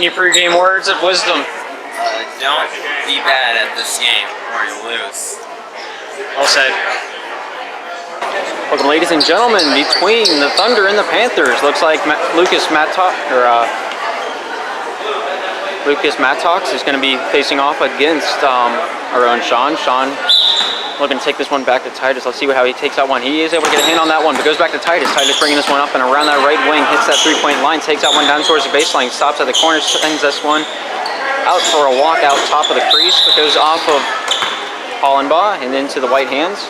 Any pregame words of wisdom? Don't be bad at this game or you'll lose. Well said. Welcome, ladies and gentlemen, between the Thunder and the Panthers. Looks like Lucas Mattox is going to be facing off against our own Sean. Sean looking to take this one back to Titus. Let's see how he takes that one. He is able to get a hand on that one, but goes back to Titus. Titus bringing this one up and around that right wing, hits that three-point line, takes that one down towards the baseline, stops at the corner, sends this one out for a walk out top of the crease, but goes off of Hollenbaugh and into the white hands.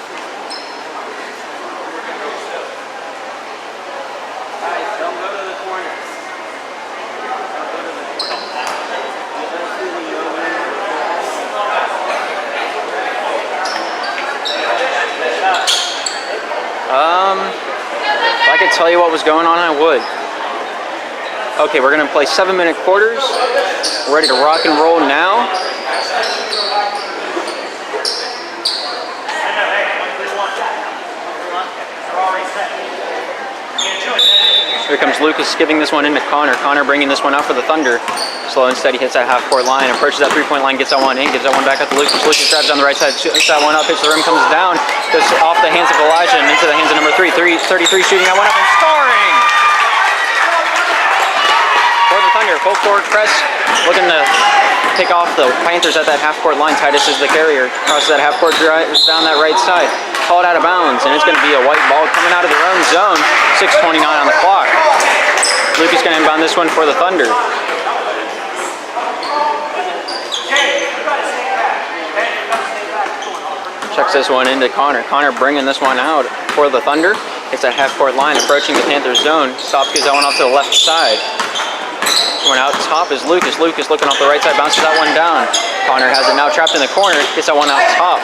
If I could tell you what was going on, I would. Okay, we're going to play 7-minute quarters. We're ready to rock and roll now. Here comes Lucas giving this one into Connor. Connor bringing this one out for the Thunder. Slow and steady, hits that half-court line, approaches that three-point line, gets that one in, gives that one back out to Lucas. Lucas grabs on the right side, hits that one up, hits the rim, comes down, goes off the hands of Elijah and into the hands of number 33 shooting that one up and scoring! For the Thunder, full court press, looking to pick off the Panthers at that half-court line. Titus is the carrier, crosses that half-court drive down that right side. Called out of bounds, and it's going to be a white ball coming out of their own zone. 6:29 on the clock. Lucas going to inbound this one for the Thunder. Checks this one into Connor. Connor bringing this one out for the Thunder. It's a half-court line approaching the Panthers zone. Stops, gives that one off to the left side. One out top is Lucas. Lucas looking off the right side, bounces that one down. Connor has it now trapped in the corner. Gets that one out top.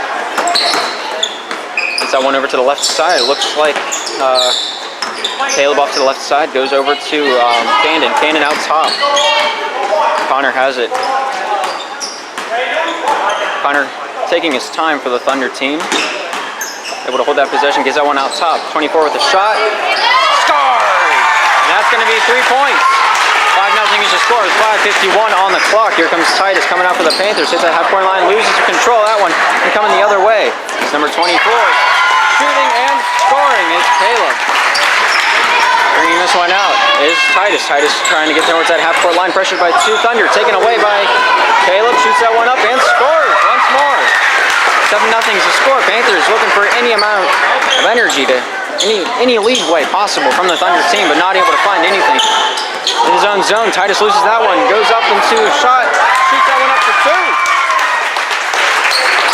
Gets that one over to the left side. Looks like Caleb off to the left side. Goes over to Candon. Candon out top. Connor has it. Connor taking his time for the Thunder team. Able to hold that possession. Gets that one out top. 24 with a shot. Scores! And that's going to be 3 points. 5-0 is the score with 5:51 on the clock. Here comes Titus coming out for the Panthers. Hits that half-point line, loses control of that one, and coming the other way. It's number 24. Shooting and scoring is Caleb. Bringing this one out is Titus. Titus trying to get towards that half-court line, pressured by two Thunder. Taken away by Caleb. Shoots that one up and scores once more. 7-0 is the score. Panthers looking for any amount of energy to any lead way possible from the Thunder team, but not able to find anything. In his own zone, Titus loses that one, goes up into a shot, shoots that one up for two.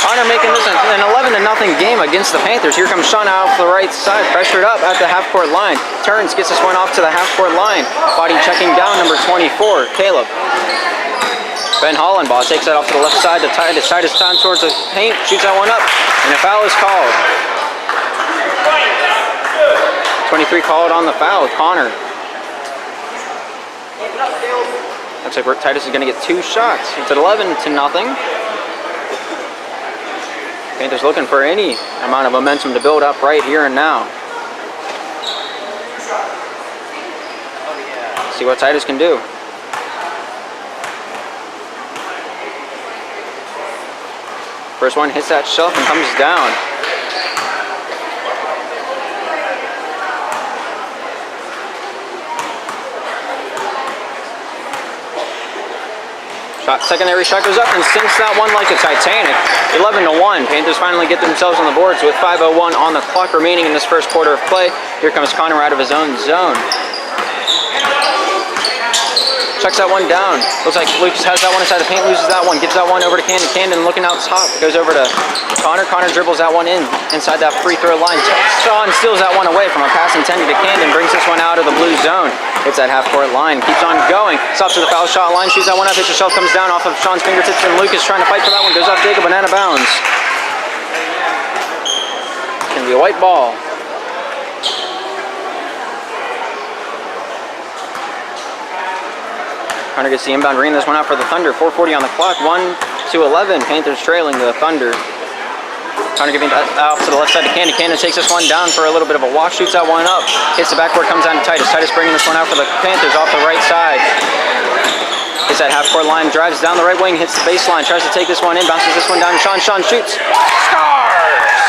Connor making this an 11-0 game against the Panthers. Here comes Sean out off the right side, pressured up at the half-court line. Turns, gets this one off to the half-court line. Body checking down, number 24, Caleb. Ben Hollenbaugh takes that off to the left side to Titus. Titus down towards the paint, shoots that one up, and a foul is called. 23 called on the foul, Connor. Looks like Titus is going to get 2 shots. It's at 11-0. Panthers looking for any amount of momentum to build up right here and now. See what Titus can do. First one hits that shelf and comes down. Secondary shot goes up and sinks that one like a Titanic. 11-1. Panthers finally get themselves on the boards with 5:01 on the clock remaining in this first quarter of play. Here comes Connor out of his own zone. Checks that one down. Looks like Lucas has that one inside the paint, loses that one, gives that one over to Candon. Candon looking out top, goes over to Connor. Connor dribbles that one in inside that free throw line. Sean steals that one away from a pass intended to Candon, brings this one out of the blue zone. Hits that half-court line, keeps on going, stops to the foul shot line, shoots that one up, hits the shelf, comes down off of Sean's fingertips, and Lucas trying to fight for that one, goes off Jacob and out of bounds. It's going to be a white ball. Connor gets the inbound, bringing this one out for the Thunder. 4:40 on the clock, 1-11. Panthers trailing the Thunder. Connor giving that out to the left side to Candon. Candon takes this one down for a little bit of a walk, shoots that one up, hits the backboard, comes down to Titus. Titus bringing this one out for the Panthers off the right side. Gets that half-court line, drives down the right wing, hits the baseline, tries to take this one in, bounces this one down to Sean. Sean shoots. Scores!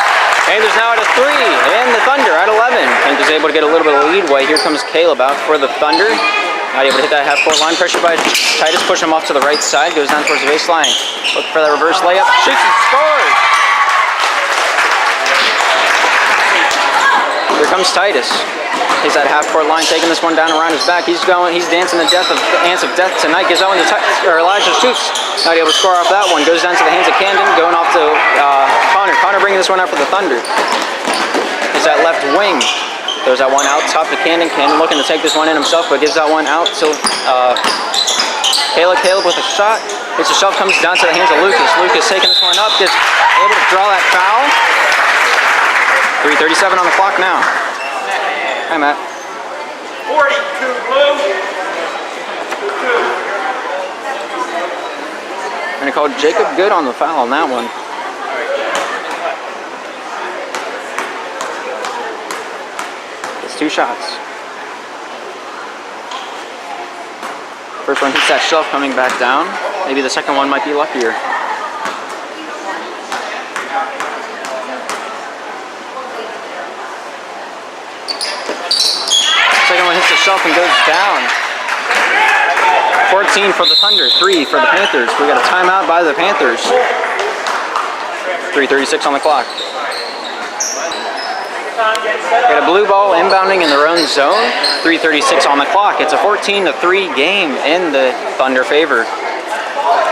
Panthers now at a 3, and the Thunder at 11. Panthers able to get a little bit of leadway. Here comes Caleb out for the Thunder. Not able to hit that half-court line. Pressured by Titus, push him off to the right side. Goes down towards the baseline. Look for that reverse layup. Shoots and scores! Here comes Titus. He's at half-court line, taking this one down around his back. He's dancing the ants of death tonight. Gives that one to Elijah. Shoots. Not able to score off that one. Goes down to the hands of Camden. Going off to Connor. Connor bringing this one up for the Thunder. He's at left wing. Throws that one out top to Camden. Camden looking to take this one in himself, but gives that one out to Caleb. Caleb with a shot. Hits the shelf, comes down to the hands of Lucas. Lucas taking this one up, gets able to draw that foul. 3:37 on the clock now. Hi, Matt. 42 blue. And they called Jacob Good on the foul on that one. It's 2 shots. First one hits that shelf, coming back down. Maybe the second one might be luckier. Second one hits the shelf and goes down. 14 for the Thunder, 3 for the Panthers. We got a timeout by the Panthers. 3:36 on the clock. Got a blue ball inbounding in their own zone. 3:36 on the clock. It's a 14-3 game in the Thunder favor.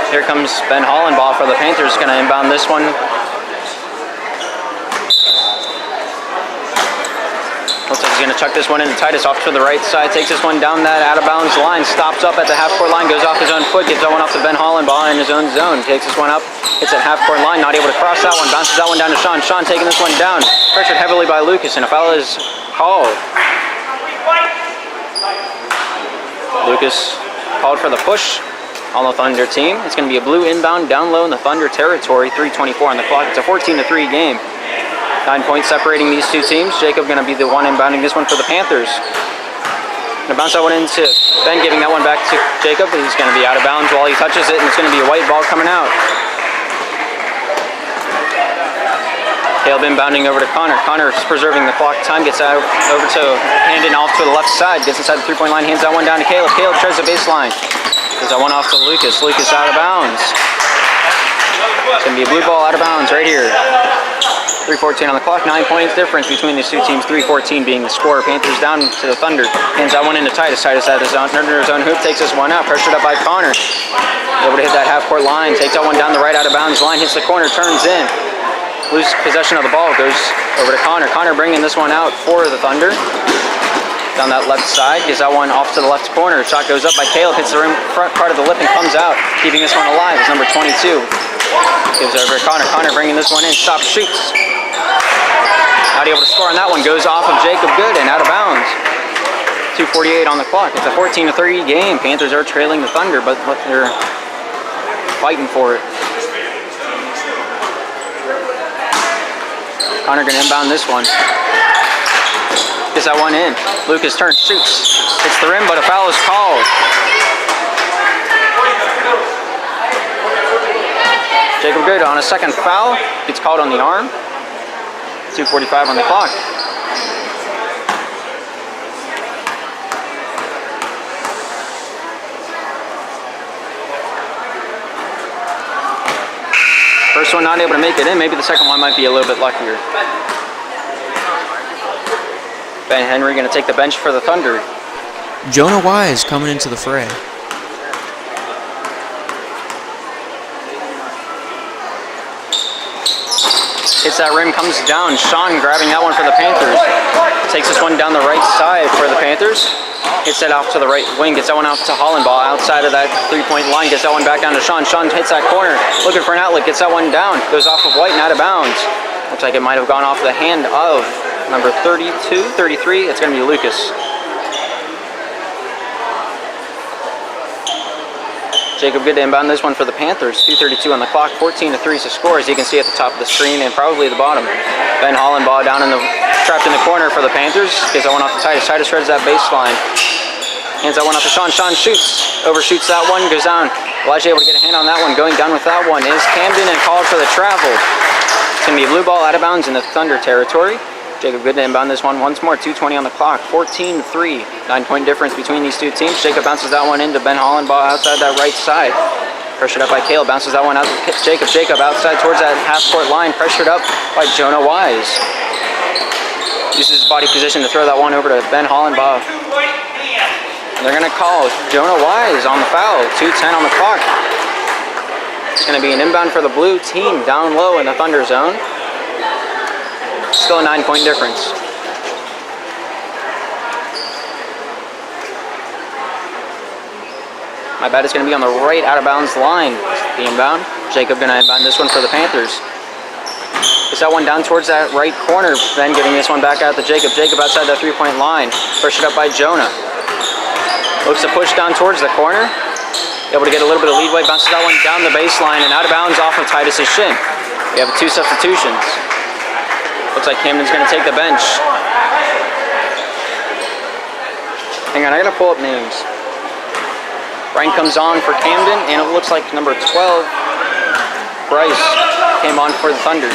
Here comes Ben Hollenbaugh for the Panthers. Going to inbound this one. Looks like he's going to chuck this one into Titus off to the right side. Takes this one down that out-of-bounds line. Stops up at the half-court line. Goes off his own foot. Gives that one off to Ben Hollenbaugh in his own zone. Takes this one up. Hits that half-court line. Not able to cross that one. Bounces that one down to Sean. Sean taking this one down. Pressured heavily by Lucas, and a foul is called. Lucas called for the push on the Thunder team. It's going to be a blue inbound down low in the Thunder territory. 3:24 on the clock. It's a 14-3 game. 9 points separating these two teams. Jacob going to be the one inbounding this one for the Panthers. Going to bounce that one into Ben, giving that one back to Jacob. He's going to be out of bounds while he touches it, and it's going to be a white ball coming out. Caleb inbounding over to Connor. Connor's preserving the clock time. Gets out over to Hamden off to the left side. Gets inside the three-point line. Hands that one down to Caleb. Caleb tries the baseline. Gives that one off to Lucas. Lucas out of bounds. It's going to be a blue ball out of bounds right here. 3:14 on the clock. 9 points difference between these two teams. 3:14 being the score. Panthers down to the Thunder. Hands that one into Titus. Titus at his under his own hoop. Takes this one out. Pressured up by Connor. Able to hit that half-court line. Takes that one down the right out of bounds line. Hits the corner. Turns in. Loses possession of the ball. Goes over to Connor. Connor bringing this one out for the Thunder. Down that left side. Gets that one off to the left corner. Shot goes up by Caleb. Hits the rim front part of the lip and comes out. Keeping this one alive is number 22. Gives over to Connor. Connor bringing this one in. Stops, shoots. Not able to score on that one. Goes off of Jacob Good and out of bounds. 2:48 on the clock. It's a 14-3 game. Panthers are trailing the Thunder, but they're fighting for it. Connor gonna inbound this one. Gets that one in. Lucas turns, shoots. Hits the rim, but a foul is called. Jacob Good on a second foul. Gets called on the arm. 2:45 on the clock. First one not able to make it in. Maybe the second one might be a little bit luckier. Ben Henry going to take the bench for the Thunder. Jonah Wise coming into the fray. Hits that rim, comes down. Sean grabbing that one for the Panthers. Takes this one down the right side for the Panthers. Hits that out to the right wing. Gets that one out to Hollenbaugh outside of that three-point line. Gets that one back down to Sean. Sean hits that corner. Looking for an outlet. Gets that one down. Goes off of White and out of bounds. Looks like it might have gone off the hand of number 32, 33. It's going to be Lucas. Jacob Good to inbound this one for the Panthers. 2:32 on the clock. 14-3 is the score, as you can see at the top of the screen and probably the bottom. Ben Hollenbaugh down trapped in the corner for the Panthers. Gets that one off to Titus. Titus shreds that baseline. Hands that one off to Sean. Sean shoots. Overshoots that one. Goes down. Elijah able to get a hand on that one. Going down with that one is Camden and called for the travel. It's going to be a blue ball out of bounds in the Thunder territory. Jacob good to inbound this one once more. 2:20 on the clock. 14-3. 9-point difference between these two teams. Jacob bounces that one into Ben Hollenbaugh outside that right side. Pressured up by Caleb. Bounces that one out to Jacob. Jacob outside towards that half-court line. Pressured up by Jonah Wise. Uses his body position to throw that one over to Ben Hollenbaugh. They're going to call Jonah Wise on the foul. 2:10 on the clock. It's going to be an inbound for the blue team down low in the Thunder zone. Still a 9-point difference. My bet is going to be on the right out of bounds line. The inbound. Jacob going to inbound this one for the Panthers. Gets that one down towards that right corner. Then giving this one back out to Jacob. Jacob outside that 3-point line. Pressured up by Jonah. Looks to push down towards the corner. Able to get a little bit of leadway. Bounces that one down the baseline and out of bounds off of Titus's shin. We have 2 substitutions. Looks like Camden's going to take the bench. Hang on, I got to pull up names. Ryan comes on for Camden, and it looks like number 12, Bryce, came on for the Thunder.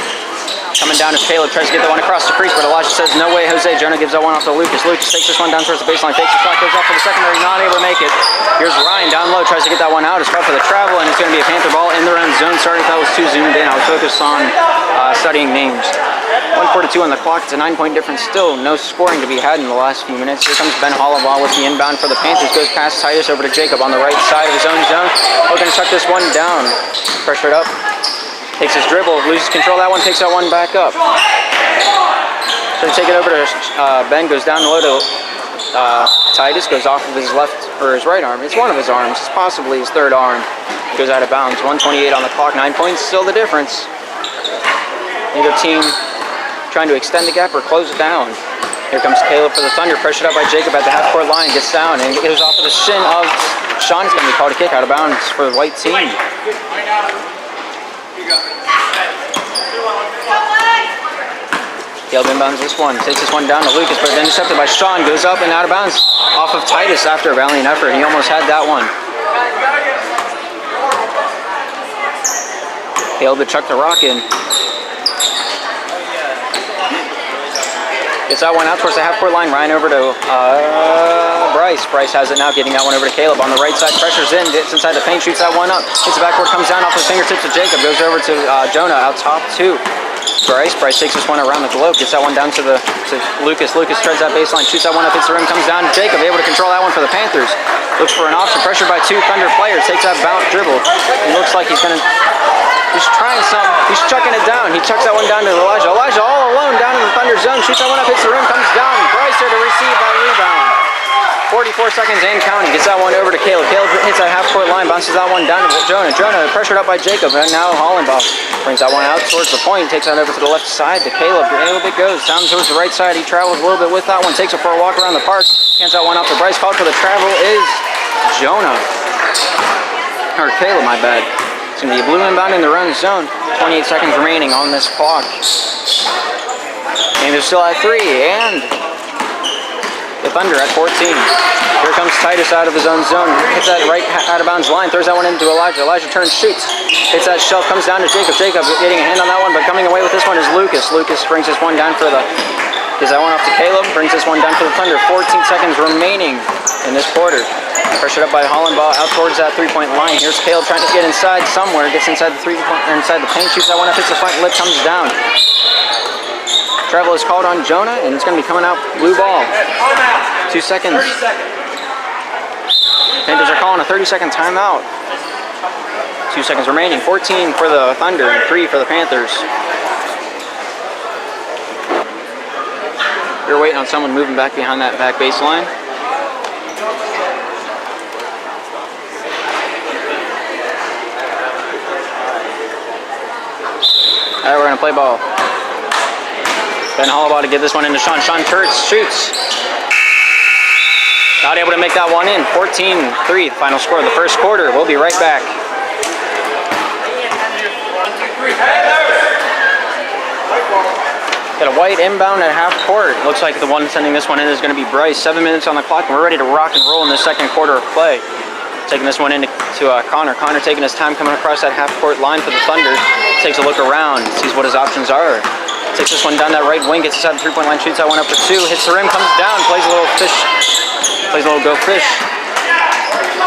Coming down as Caleb tries to get that one across the crease, but Elijah says, no way, Jose. Jonah gives that one off to Lucas. Lucas takes this one down towards the baseline, takes a shot, goes off for the secondary, not able to make it. Here's Ryan down low, tries to get that one out. It's called for the travel, and it's going to be a Panther ball in the end zone. Sorry if that was too zoomed in. I was focused on studying names. 1:42 on the clock. It's a 9-point difference still. No scoring to be had in the last few minutes. Here comes Ben Hollenbaugh with the inbound for the Panthers. Goes past Titus over to Jacob on the right side of his own zone. Looking to tuck this one down. Pressured up. Takes his dribble, loses control of that one, takes that one back up. So take it over to Ben, goes down low to Titus, goes off of his left, or his right arm. It's one of his arms, it's possibly his third arm. Goes out of bounds, 1:28 on the clock, 9 points, still the difference. Neither team trying to extend the gap or close it down. Here comes Caleb for the Thunder, pressured up by Jacob at the half-court line, gets down and goes off of the shin of Sean. It's going to be called a kick out of bounds for the white team. Caleb inbounds this one, takes this one down to Lucas, but then intercepted by Sean, goes up and out of bounds off of Titus after a valiant effort. He almost had that one. Caleb to chuck the rock in. Gets that one out towards the half-court line. Ryan over to Bryce. Bryce has it now, getting that one over to Caleb. On the right side, pressures in, gets inside the paint, shoots that one up. Hits the backboard, comes down off the fingertips of Jacob. Goes over to Jonah out top to Bryce. Bryce takes this one around the globe. Gets that one down to Lucas. Lucas treads that baseline, shoots that one up, hits the rim, comes down. Jacob able to control that one for the Panthers. Looks for an option, pressured by 2 Thunder players. Takes that bounce dribble. It looks like he's trying something. He's chucking it down. He chucks that one down to Elijah. Elijah all alone down in the Thunder zone. Shoots that one up, hits the rim, comes down. Bryce there to receive that rebound. 44 seconds and counting. Gets that one over to Caleb. Caleb hits that half-court line, bounces that one down to Jonah. Jonah pressured up by Jacob, and now Hollenbaugh brings that one out towards the point. Takes that over to the left side to Caleb. Caleb it goes down towards the right side. He travels a little bit with that one. Takes it for a walk around the park. Hands that one off to Bryce. Called for the travel is Jonah. Or Caleb, my bad. It's going to be a blue inbound in the run zone. 28 seconds remaining on this clock. And they're still at 3, and the Thunder at 14. Here comes Titus out of his own zone. Hits that right out of bounds line. Throws that one into Elijah. Elijah turns, shoots. Hits that shelf, comes down to Jacob. Jacob getting a hand on that one, but coming away with this one is Lucas. Lucas brings this one down for the... Gives that one off to Caleb. Brings this one down for the Thunder. 14 seconds remaining in this quarter. Pressured up by Hollenbaugh out towards that 3-point line. Here's Caleb trying to get inside somewhere. Gets inside the inside the paint. Shoots that one up. Hits the front lip. Comes down. Travel is called on Jonah, and it's going to be coming out blue ball. 2 seconds. Panthers are calling a 30-second timeout. 2 seconds remaining. 14 for the Thunder and 3 for the Panthers. You're waiting on someone moving back behind that back baseline. All right, we're going to play ball. Ben Hollenbaugh to get this one into Sean. Sean turns, shoots. Not able to make that one in. 14-3, the final score of the first quarter. We'll be right back. Got a white inbound at half court. Looks like the one sending this one in is going to be Bryce. 7 minutes on the clock, and we're ready to rock and roll in the second quarter of play. Taking this one into Connor. Connor taking his time coming across that half court line for the Thunder. Takes a look around, sees what his options are. Takes this one down that right wing, gets inside the three-point line, shoots that one up for 2, hits the rim, comes down, plays a little fish, plays a little go fish.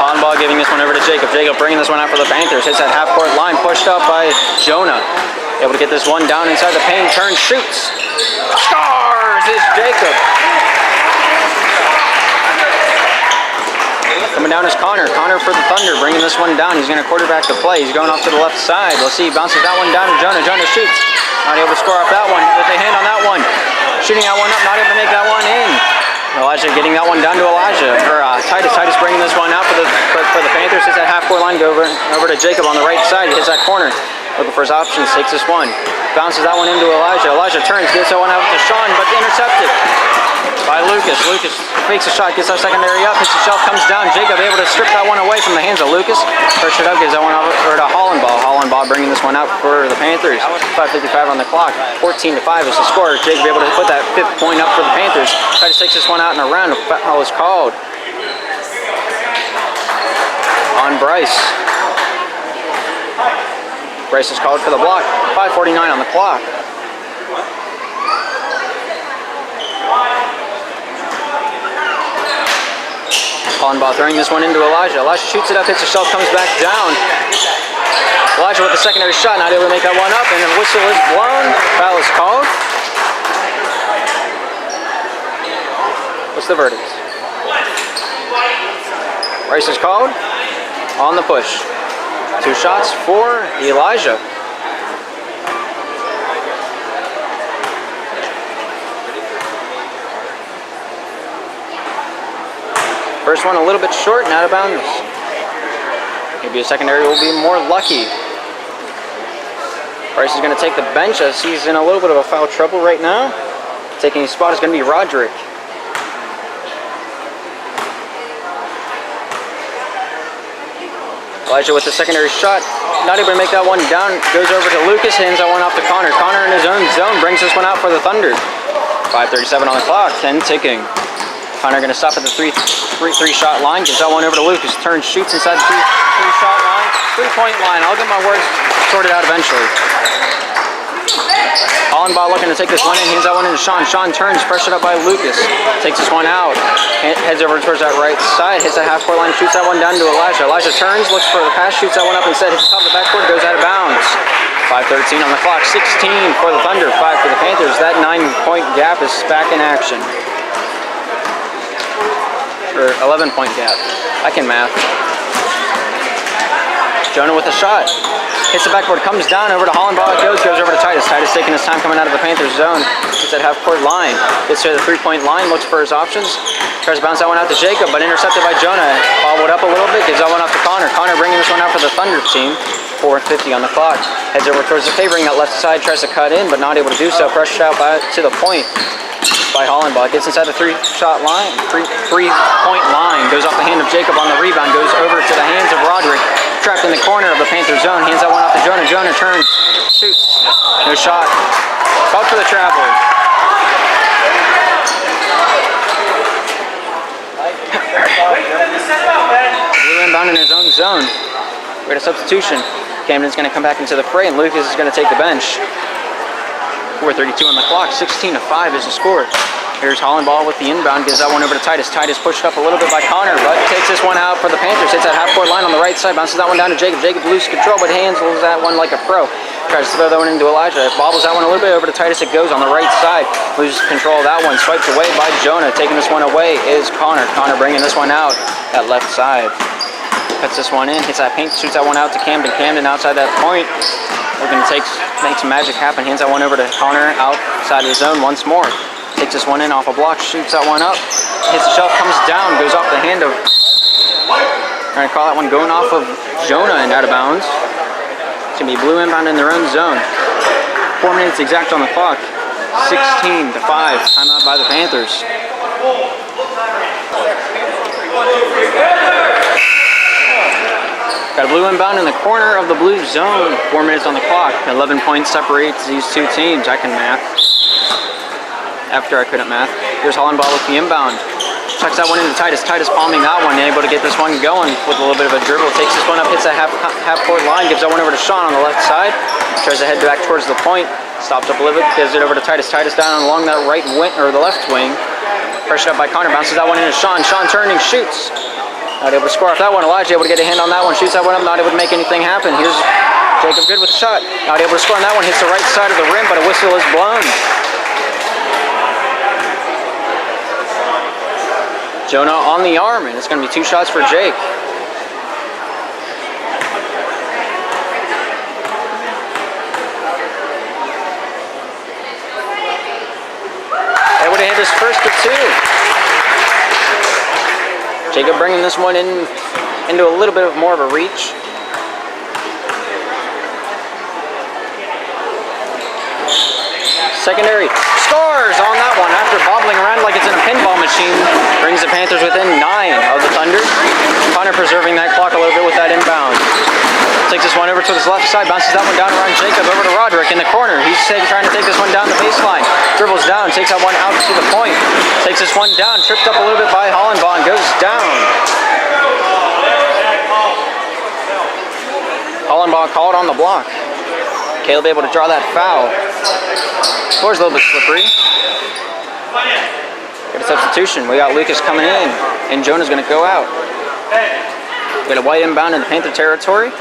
On ball giving this one over to Jacob. Jacob bringing this one out for the Panthers. Hits that half court line, pushed up by Jonah. Able to get this one down inside the paint, turns, shoots. Scores is Jacob. Coming down is Connor. Connor for the Thunder, bringing this one down. He's going to quarterback the play. He's going off to the left side. We'll see. Bounces that one down to Jonah. Jonah shoots. Not able to score off that one. With a hand on that one. Shooting that one up. Not able to make that one in. Elijah getting that one down to Elijah. Or Titus. Titus bringing this one out for the Panthers. Hits that half court line. Go over to Jacob on the right side. He hits that corner. Looking for his options. Takes this one. Bounces that one into Elijah. Elijah turns. Gets that one out to Sean, but intercepted by Lucas. Lucas fakes a shot, gets our secondary up, hits the shelf, comes down. Jacob able to strip that one away from the hands of Lucas. First it up, gives that one over to Hollenbaugh. Hollenbaugh bringing this one out for the Panthers. 5:55 on the clock. 14-5 is the score. Jacob able to put that 5th point up for the Panthers. Titus takes this one out in a round. A foul is called on Bryce. Bryce is called for the block. 5:49 on the clock. Hollenbaugh throwing this one into Elijah. Elijah shoots it up, hits the shelf, comes back down. Elijah with the secondary shot, not able to make that one up, and the whistle is blown. Foul is called. What's the verdict? Bryce is called on the push. 2 shots for Elijah. First one a little bit short and out of bounds. Maybe a secondary will be more lucky. Bryce is going to take the bench as he's in a little bit of a foul trouble right now. Taking his spot is going to be Roderick. Elijah with the secondary shot. Not able to make that one down. Goes over to Lucas, hands that one off to Connor. Connor in his own zone brings this one out for the Thunder. 5:37 on the clock, 10 ticking. Connor going to stop at the three-shot line. Gives that one over to Lucas. Turns, shoots inside the three-shot line. 3-point line. I'll get my words sorted out eventually. Hollenbaugh looking to take this one in. Hands that one into Sean. Sean turns, pressured up by Lucas. Takes this one out. Heads over towards that right side. Hits that half-court line. Shoots that one down to Elijah. Elijah turns, looks for the pass. Shoots that one up instead. Hits the top of the backcourt. Goes out of bounds. 5:13 on the clock. 16 for the Thunder. 5 for the Panthers. That 9-point gap is back in action. Or 11-point gap. I can math. Jonah with a shot. Hits the backboard, comes down over to Hollenbaugh. Goes over to Titus. Titus taking his time coming out of the Panthers zone. Gets that half-court line. Gets to the 3-point line. Looks for his options. Tries to bounce that one out to Jacob, but intercepted by Jonah. Followed up a little bit. Gives that one off to Connor. Connor bringing this one out for the Thunder team. 4:50 on the clock. Heads over towards the favoring that left side. Tries to cut in, but not able to do so. Pressured out to the point by Hollenbaugh. Gets inside the three-shot line. Three-point line. Goes off the hand of Jacob on the rebound. Goes over to the hands of Roderick. Trapped in the corner of the Panther zone. Hands that one off to Jonah. Jonah turns. Shoots. No shot. Called for the travel. Blue inbound in his own zone. Great a substitution. Camden's going to come back into the fray, and Lucas is going to take the bench. 4:32 on the clock. 16-5 is the score. Here's Hollenbaugh with the inbound. Gives that one over to Titus. Titus pushed up a little bit by Connor, but takes this one out for the Panthers. Hits that half-court line on the right side. Bounces that one down to Jacob. Jacob loses control, but handles that one like a pro. Tries to throw that one into Elijah. Bobbles that one a little bit over to Titus. It goes on the right side. Loses control of that one. Swiped away by Jonah. Taking this one away is Connor. Connor bringing this one out at left side. Cuts this one in. Hits that paint. Shoots that one out to Camden. Camden outside that point. Looking to make some magic happen. Hands that one over to Connor outside of the zone once more. Takes this one in off a block, shoots that one up, hits the shelf, comes down, goes off the hand of, trying to call that one going off of Jonah and out of bounds. It's going to be blue inbound in their own zone. 4 minutes exact on the clock. 16-5, timeout by the Panthers. Got a blue inbound in the corner of the blue zone. 4 minutes on the clock. 11 points separates these two teams. I can math. after I couldn't math. Here's Hollenbaugh with the inbound. Chucks that one into Titus. Titus palming that one, able to get this one going with a little bit of a dribble. Takes this one up, hits that half-court line, gives that one over to Sean on the left side. Tries to head back towards the point. Stops up a little bit, gives it over to Titus. Titus down along that right wing, or the left wing. Pressured up by Connor, bounces that one into Sean. Sean turning, shoots. Not able to score off that one. Elijah able to get a hand on that one. Shoots that one up, not able to make anything happen. Here's Jacob Good with the shot. Not able to score on that one. Hits the right side of the rim, but a whistle is blown. Jonah on the arm, and it's going to be 2 shots for Jake. Able to hit his first of 2. Jacob bringing this one into a little bit of more of a reach. Secondary scores on that one after bobbling around like it's in a pinball machine. Brings the Panthers within 9 of the Thunder. Connor preserving that clock a little bit with that inbound. Takes this one over to his left side, bounces that one down around Jacob, over to Roderick in the corner. He's trying to take this one down the baseline. Dribbles down, takes that one out to the point. Takes this one down, tripped up a little bit by Hollenbaugh and goes down. Hollenbaugh called on the block. Caleb able to draw that foul. Floor's a little bit slippery. Got a substitution. We got Lucas coming in, and Jonah's going to go out. We got a white inbound in the Panther territory.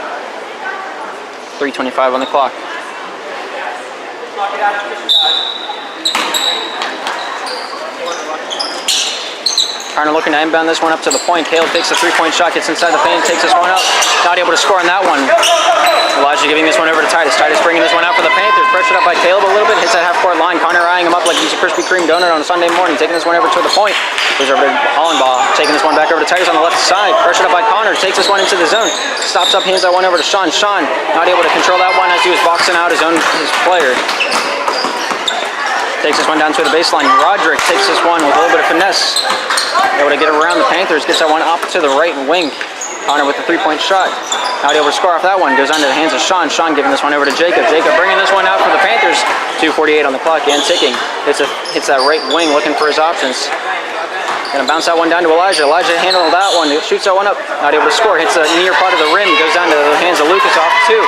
3:25 on the clock. Connor looking to inbound this one up to the point. Caleb takes a 3-point shot, gets inside the paint, takes this one up. Not able to score on that one. Elijah giving this one over to Titus. Titus bringing this one out for the Panthers. Pressured up by Caleb a little bit. Hits that half-court line. Connor eyeing him up like he's a Krispy Kreme donut on a Sunday morning. Taking this one over to the point. Goes over to Hollenbaugh. Taking this one back over to Titus on the left side. Pressured up by Connor. Takes this one into the zone. Stops up, hands that one over to Sean. Sean not able to control that one as he was boxing out his player. Takes this one down to the baseline. Roderick takes this one with a little bit of finesse. Able to get around the Panthers. Gets that one up to the right wing. Connor with the 3-point shot. Not able to score off that one. Goes under the hands of Sean. Sean giving this one over to Jacob. Jacob bringing this one out for the Panthers. 2:48 on the clock and ticking. Hits that right wing looking for his options. Gonna bounce that one down to Elijah. Elijah handled that one. Shoots that one up. Not able to score. Hits the near part of the rim. Goes down to the hands of Lucas off 2.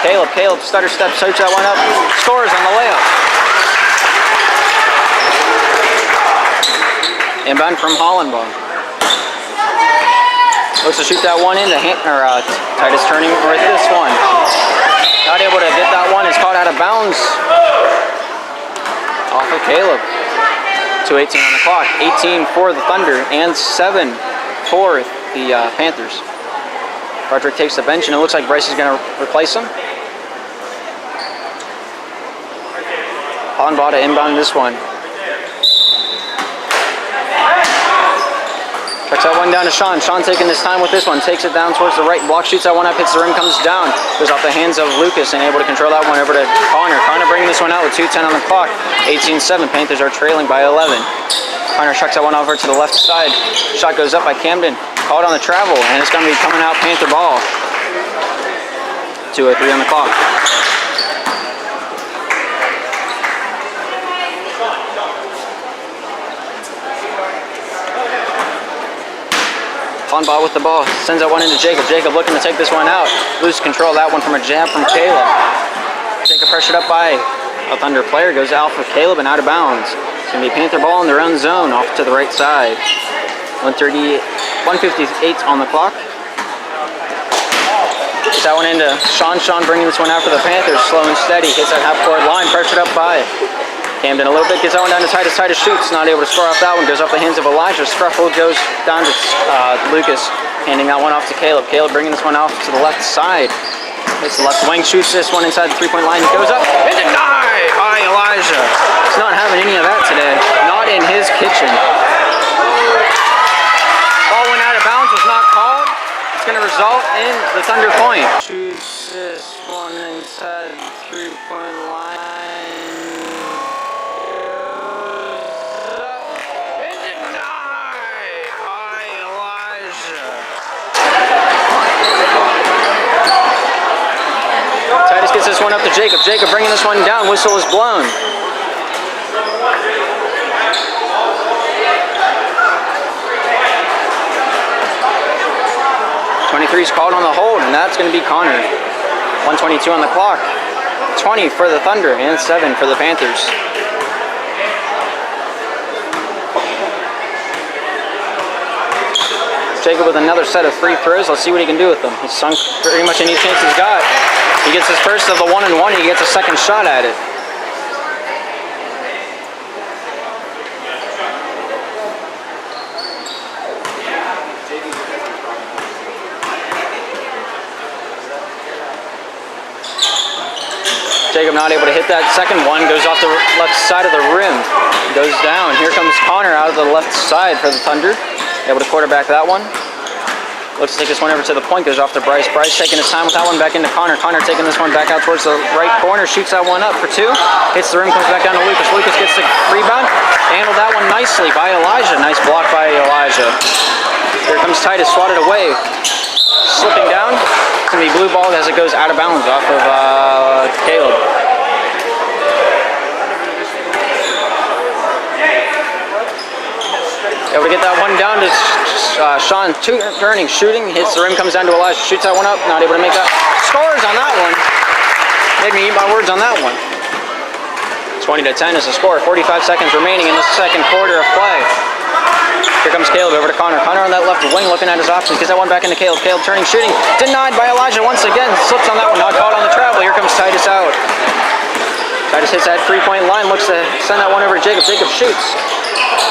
Caleb stutter step. Shoots that one up. Scores on the layup. Inbound from Hollenbaugh. Looks to shoot that one in. Titus turning with this one. Not able to get that one. It's caught out of bounds. Off of Caleb. 2:18 on the clock. 18 for the Thunder and 7 for the Panthers. Roderick takes the bench and it looks like Bryce is going to replace him. Hollenbaugh to inbound this one. Chucks that one down to Sean. Sean taking his time with this one. Takes it down towards the right. Block shoots that one up. Hits the rim. Comes down. Goes off the hands of Lucas and able to control that one over to Connor. Connor bringing this one out with 2:10 on the clock. 18-7. Panthers are trailing by 11. Connor chucks that one over to the left side. Shot goes up by Camden. Called on the travel. And it's going to be coming out Panther ball. 2:03 on the clock. Hollenbaugh with the ball, sends that one into Jacob. Jacob looking to take this one out. Loses control of that one from a jab from Caleb. Jacob pressured up by a Thunder player, goes out for Caleb and out of bounds. It's going to be Panther ball in their own zone off to the right side. 158 on the clock. Gets that one into Sean. Sean bringing this one out for the Panthers. Slow and steady. Hits that half-court line. Pressured up by Camden a little bit, gets that one down to Titus. Titus shoots, not able to score off that one. Goes off the hands of Elijah. Scruffle goes down to Lucas, handing that one off to Caleb. Caleb bringing this one off to the left side. Hits the left wing, shoots this one inside the 3-point line. He goes up and denied by Elijah. He's not having any of that today. Not in his kitchen. Ball went out of bounds, was not called. It's going to result in the Thunder point. Shoots this one inside the 3-point line. Titus gets this one up to Jacob. Jacob bringing this one down. Whistle is blown. 23 is called on the hold, and that's going to be Connor. 1:22 on the clock. 20 for the Thunder and 7 for the Panthers. Jacob with another set of free throws. Let's see what he can do with them. He's sunk pretty much any chance he's got. He gets his first of the 1-and-1. He gets a second shot at it. Jacob not able to hit that second one. Goes off the left side of the rim. Goes down. Here comes Connor out of the left side for the Thunder. Able to quarterback that one. Looks to take this one over to the point. Goes off to Bryce. Bryce taking his time with that one. Back into Connor. Connor taking this one back out towards the right corner. Shoots that one up for 2. Hits the rim. Comes back down to Lucas. Lucas gets the rebound. Handled that one nicely by Elijah. Nice block by Elijah. Here comes Titus. Swatted away. Slipping down. It's going to be blue ball as it goes out of bounds off of Caleb. Able to get that one down to Sean turning, shooting, hits the rim, comes down to Elijah, shoots that one up, not able to make that. Scores on that one. Made me eat my words on that one. 20-10 is the score. 45 seconds remaining in the second quarter of play. Here comes Caleb over to Connor. Connor on that left wing looking at his options. Gets that one back into Caleb. Caleb turning, shooting. Denied by Elijah once again. Slips on that one. Not caught on the travel. Here comes Titus out. Titus hits that 3-point line. Looks to send that one over to Jacob. Jacob shoots.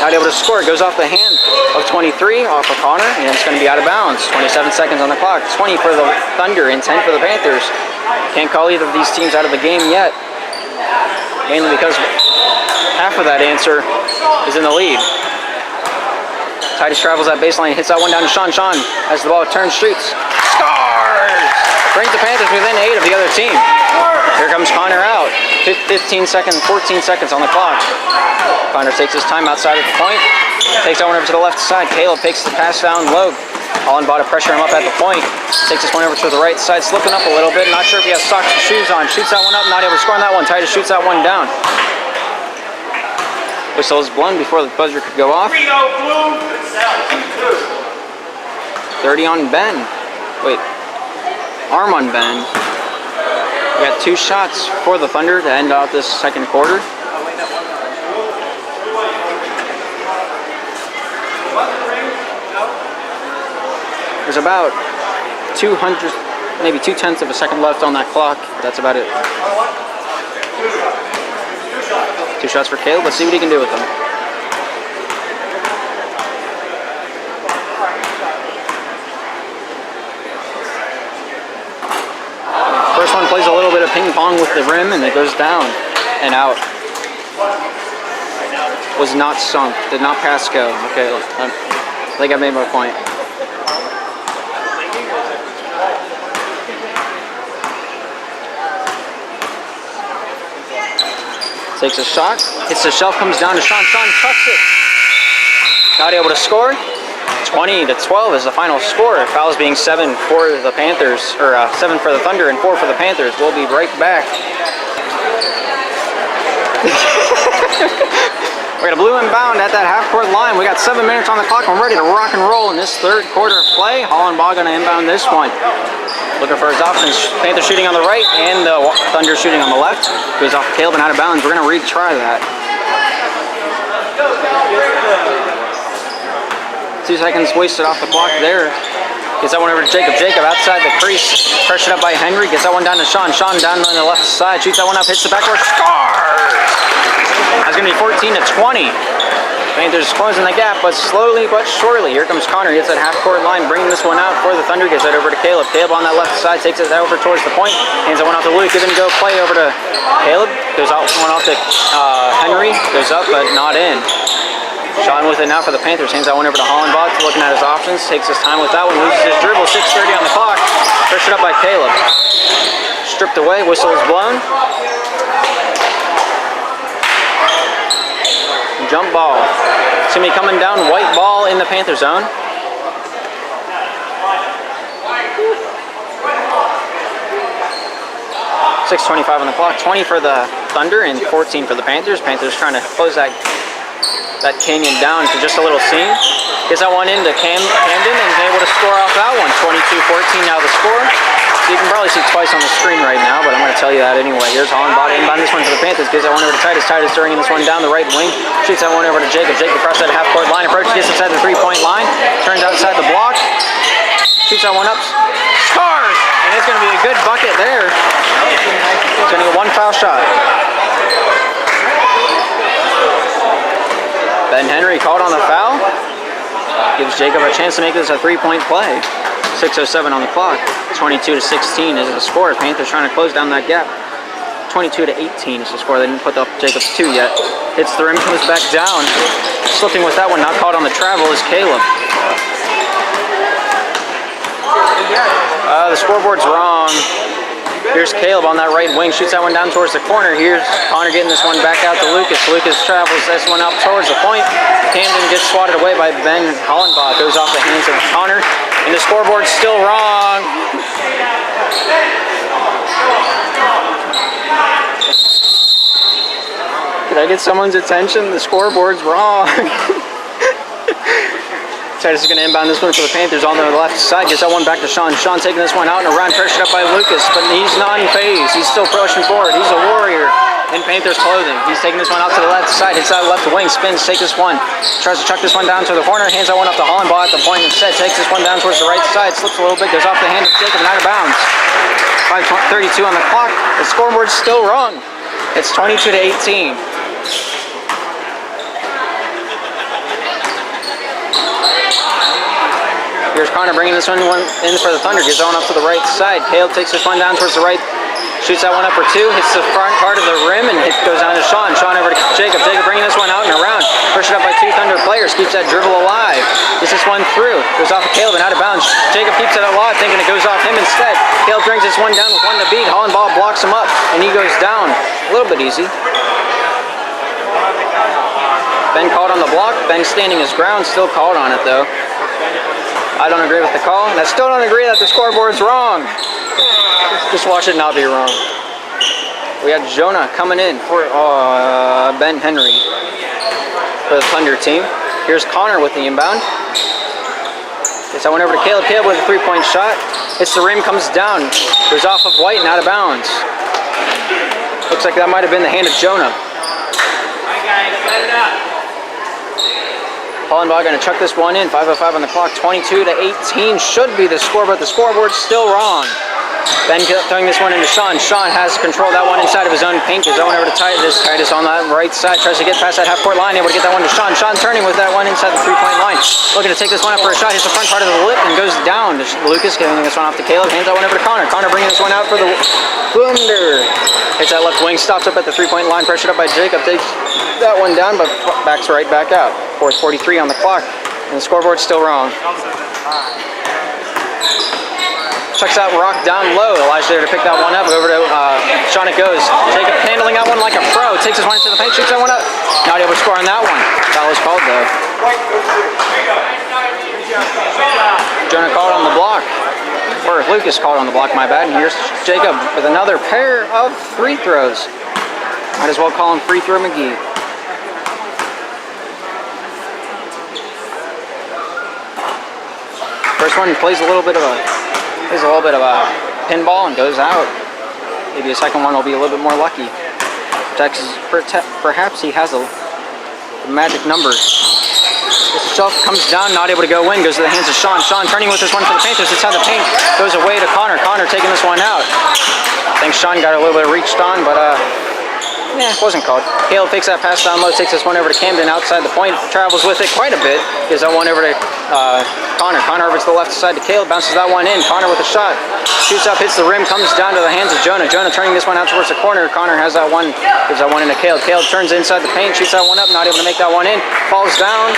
Not able to score. It goes off the hand of 23 off of Connor. And it's going to be out of bounds. 27 seconds on the clock. 20 for the Thunder and 10 for the Panthers. Can't call either of these teams out of the game yet. Mainly because half of that answer is in the lead. Titus travels that baseline, hits that one down to Sean. Sean, as the ball turns, shoots. Scores! Brings the Panthers within 8 of the other team. Here comes Connor out. 15 seconds, 14 seconds on the clock. Connor takes his time outside of the point. Takes that one over to the left side. Caleb takes the pass down low. Hollenbaugh to pressure him up at the point. Takes this one over to the right side, slipping up a little bit. Not sure if he has socks or shoes on. Shoots that one up, not able to score on that one. Titus shoots that one down. Whistle is blown before the buzzer could go off. 30 on Ben. Wait. Arm on Ben. We got 2 shots for the Thunder to end out this second quarter. There's about 200, maybe 2/10 of a second left on that clock. That's about it. 2 shots for Caleb. Let's see what he can do with them. First one plays a little bit of ping pong with the rim and it goes down and out. Was not sunk. Did not pass go. Okay, I think I made my point. Takes a shot, hits the shelf, comes down to Sean. Sean chucks it. Not able to score. 20-12 is the final score. Fouls being 7 for the Panthers, or 7 for the Thunder and 4 for the Panthers. We'll be right back. We're gonna blue inbound at that half-court line. We got 7 minutes on the clock. We're ready to rock and roll in this third quarter of play. Hollenbaugh gonna inbound this one. Looking for his options. Panthers shooting on the right and the Thunder shooting on the left. Goes off Caleb and out of bounds. We're going to retry that. 2 seconds wasted off the clock there. Gets that one over to Jacob. Jacob outside the crease. Pressured up by Henry. Gets that one down to Sean. Sean down on the left side. Shoots that one up. Hits the backboard. Scores! That's going to be 14-20. Panthers closing the gap, but slowly but surely. Here comes Connor. He hits that half-court line, bringing this one out for the Thunder. Gets that over to Caleb. Caleb on that left side takes it over towards the point. Hands that one off to Luke. Give and go play over to Caleb. Goes out one off to Henry. Goes up, but not in. Sean with it now for the Panthers. Hands that one over to Hollenbaugh. Looking at his options. Takes his time with that one. Loses his dribble. 6:30 on the clock. Pressured up by Caleb. Stripped away. Whistle is blown. Jump ball. It's going to be coming down. White ball in the Panther zone. .6:25 on the clock. 20 for the Thunder and 14 for the Panthers. Panthers trying to close that canyon down to just a little seam. Gets that one into Camden and is able to score off that one. 22-14 you can probably see twice on the screen right now, but I'm going to tell you that anyway. Here's Hollenbach inbound this one for the Panthers. Gives that one over to Titus. Titus throwing this one down the right wing. Shoots that one over to Jacob. Jacob across that half-court line. Approach, gets inside the three-point line. Turns outside the block. Shoots that one up. Scores! And it's going to be a good bucket there. It's going to get one foul shot. Ben Henry called on the foul. Gives Jacob a chance to make this a three-point play. 6:07 on the clock. 22-16 is the score. Panthers trying to close down that gap. 22-18 is the score. They didn't put up Jacob's 2 yet. Hits the rim, comes back down. Slipping with that one, not caught on the travel is Caleb. The scoreboard's wrong. Here's Caleb on that right wing, shoots that one down towards the corner. Here's Connor getting this one back out to Lucas. Lucas travels this one up towards the point. Camden gets swatted away by Ben Hollenbach. Goes off the hands of Connor, and the scoreboard's still wrong. Did I get someone's attention? The scoreboard's wrong. Titus is going to inbound this one for the Panthers on the left side. Gets that one back to Sean. Sean taking this one out and around, pressured up by Lucas, but he's not in phase. He's still pushing forward. He's a warrior in Panthers clothing. He's taking this one out to the left side. Hits that left wing, spins, takes this one. Tries to chuck this one down to the corner. Hands that one up to Hollenbach at the point instead. Takes this one down towards the right side. Slips a little bit. Goes off the hand of Jacob and out of bounds. 5:32 on the clock. The scoreboard's still wrong. It's 22-18. Here's Connor bringing this one in for the Thunder. Gives that one up to the right side. Caleb takes this one down towards the right. Shoots that one up for 2. Hits the front part of the rim and goes down to Sean. Sean over to Jacob. Jacob bringing this one out and around. Pushed up by 2 Thunder players. Keeps that dribble alive. Gets this one through. Goes off of Caleb and out of bounds. Jacob keeps it alive, thinking it goes off him instead. Caleb brings this one down with 1 to beat. Hollenbach blocks him up and he goes down. A little bit easy. Ben called on the block. Ben standing his ground. Still called on it though. I don't agree with the call, and I still don't agree that the scoreboard's wrong. Just watch it not be wrong. We got Jonah coming in for Ben Henry for the Thunder team. Here's Connor with the inbound. Gets that one over to Caleb. Caleb with a 3-point shot. Hits the rim, comes down. Goes off of White and out of bounds. Looks like that might have been the hand of Jonah. Hollenbach going to chuck this one in. 5:05 on the clock. 22-18 should be the score, but the scoreboard's still wrong. Ben throwing this one into Sean. Sean has control that one inside of his own paint. Gives that one over to Titus. Titus on that right side. Tries to get past that half-court line. Able to get that one to Sean. Sean turning with that one inside the 3-point line. Looking to take this one up for a shot. Hits the front part of the lip and goes down to Lucas. Giving this one off to Caleb. Hands that one over to Connor. Connor bringing this one out for the Thunder. Hits that left wing. Stops up at the 3-point line. Pressured up by Jacob. Takes that one down, but backs right back out. 4:43 on the clock. And the scoreboard's still wrong. Chucks that rock down low. Elijah there to pick that one up. Over to Sean it goes. Jacob handling that one like a pro. Takes this one into the paint. Shoots that one up. Not able to score on that one. Foul was called though. Jonah called on the block. Or Lucas called on the block, my bad. And here's Jacob with another pair of free throws. Might as well call him Free Throw McGee. First one plays a little bit of a pinball and goes out. Maybe a second one will be a little bit more lucky. Perhaps he has a magic number. This shelf comes down, not able to go in, goes to the hands of Sean. Sean turning with this one for the Panthers. It's how the paint goes away to Connor. Connor taking this one out. I think Sean got a little bit reached on, but yeah, it wasn't called. Caleb takes that pass down low, takes this one over to Camden outside the point, travels with it quite a bit. Gives that one over to Connor. Connor over to the left side to Caleb, bounces that one in. Connor with a shot, shoots up, hits the rim, comes down to the hands of Jonah. Jonah turning this one out towards the corner. Connor has that one, gives that one into Caleb. Caleb turns inside the paint, shoots that one up, not able to make that one in. Falls down,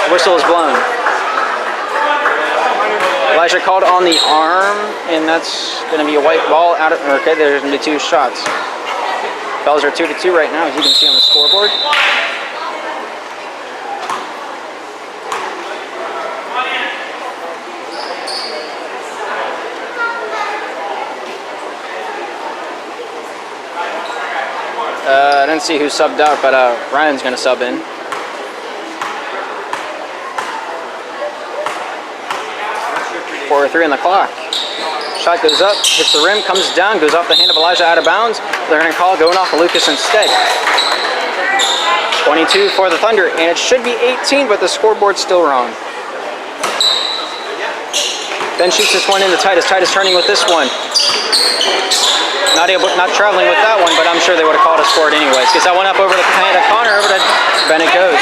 whistle is blown. Elijah called on the arm, and that's going to be a white ball out of, okay, there's going to be 2 shots. Bells are 2-2 right now, as you can see on the scoreboard. I didn't see who subbed out, but Ryan's going to sub in. .43 on the clock. Shot goes up, hits the rim, comes down, goes off the hand of Elijah out of bounds. They're going to call going off of Lucas instead. 22 for the Thunder, and it should be 18, but the scoreboard's still wrong. Ben shoots this one into Titus. Titus turning with this one. Not traveling with that one, but I'm sure they would have called us for it anyways. Gets that one up over the hand of Connor, over to Bennett goes.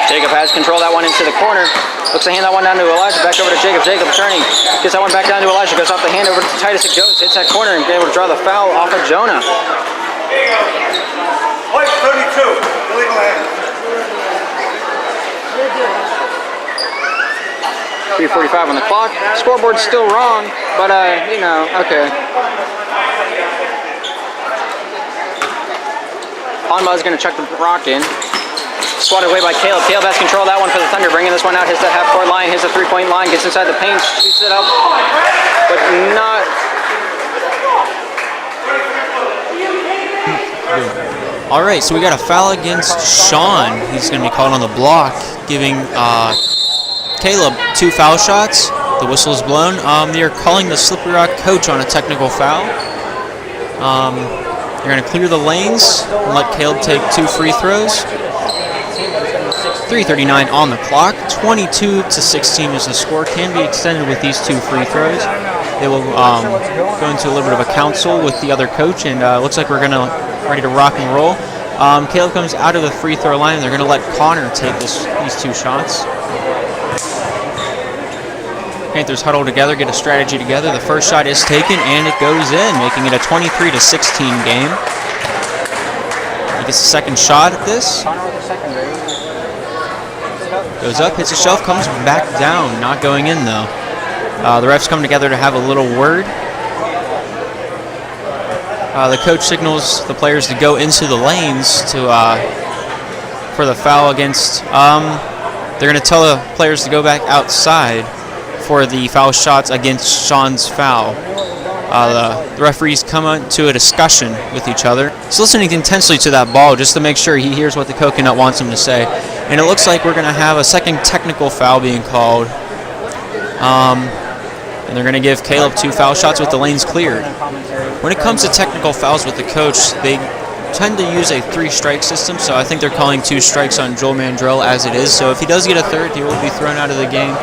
Jacob has control that one into the corner. Looks to hand that one down to Elijah, back over to Jacob. Jacob turning, gets that one back down to Elijah, goes off the hand over to Titus. It goes, hits that corner and be able to draw the foul off of Jonah. White 32, illegal hand. 3:45 on the clock. Scoreboard's still wrong, but you know, okay. Hanma's going to chuck the rock in. Swatted away by Caleb. Caleb has control of that one for the Thunder, bringing this one out, hits that half-court line, hits the three-point line, gets inside the paint, shoots it up, but not... All right, so we got a foul against Sean. He's going to be called on the block, giving Caleb 2 foul shots. The whistle is blown. They are calling the Slippery Rock coach on a technical foul. They're going to clear the lanes and let Caleb take 2 free throws. 3:39 on the clock. 22-16 is the score. Can be extended with these 2 free throws. They will go into a little bit of a council with the other coach, and looks like we're ready to rock and roll. Caleb comes out of the free throw line, and they're going to let Connor take these 2 shots. Panthers huddle together, get a strategy together. The first shot is taken, and it goes in, making it a 23-16 game. He gets the second shot at this. Goes up, hits the shelf, comes back down. Not going in, though. The refs come together to have a little word. The coach signals the players to go into the lanes for the foul against... they're going to tell the players to go back outside for the foul shots against Sean's foul. The referees come into a discussion with each other. He's listening intensely to that ball just to make sure he hears what the coconut wants him to say. And it looks like we're going to have a second technical foul being called. And they're going to give Caleb 2 foul shots with the lanes cleared. When it comes to technical fouls with the coach, they tend to use a 3-strike system, so I think they're calling 2 strikes on Joel Mandrell as it is. So if he does get a third, he will be thrown out of the game,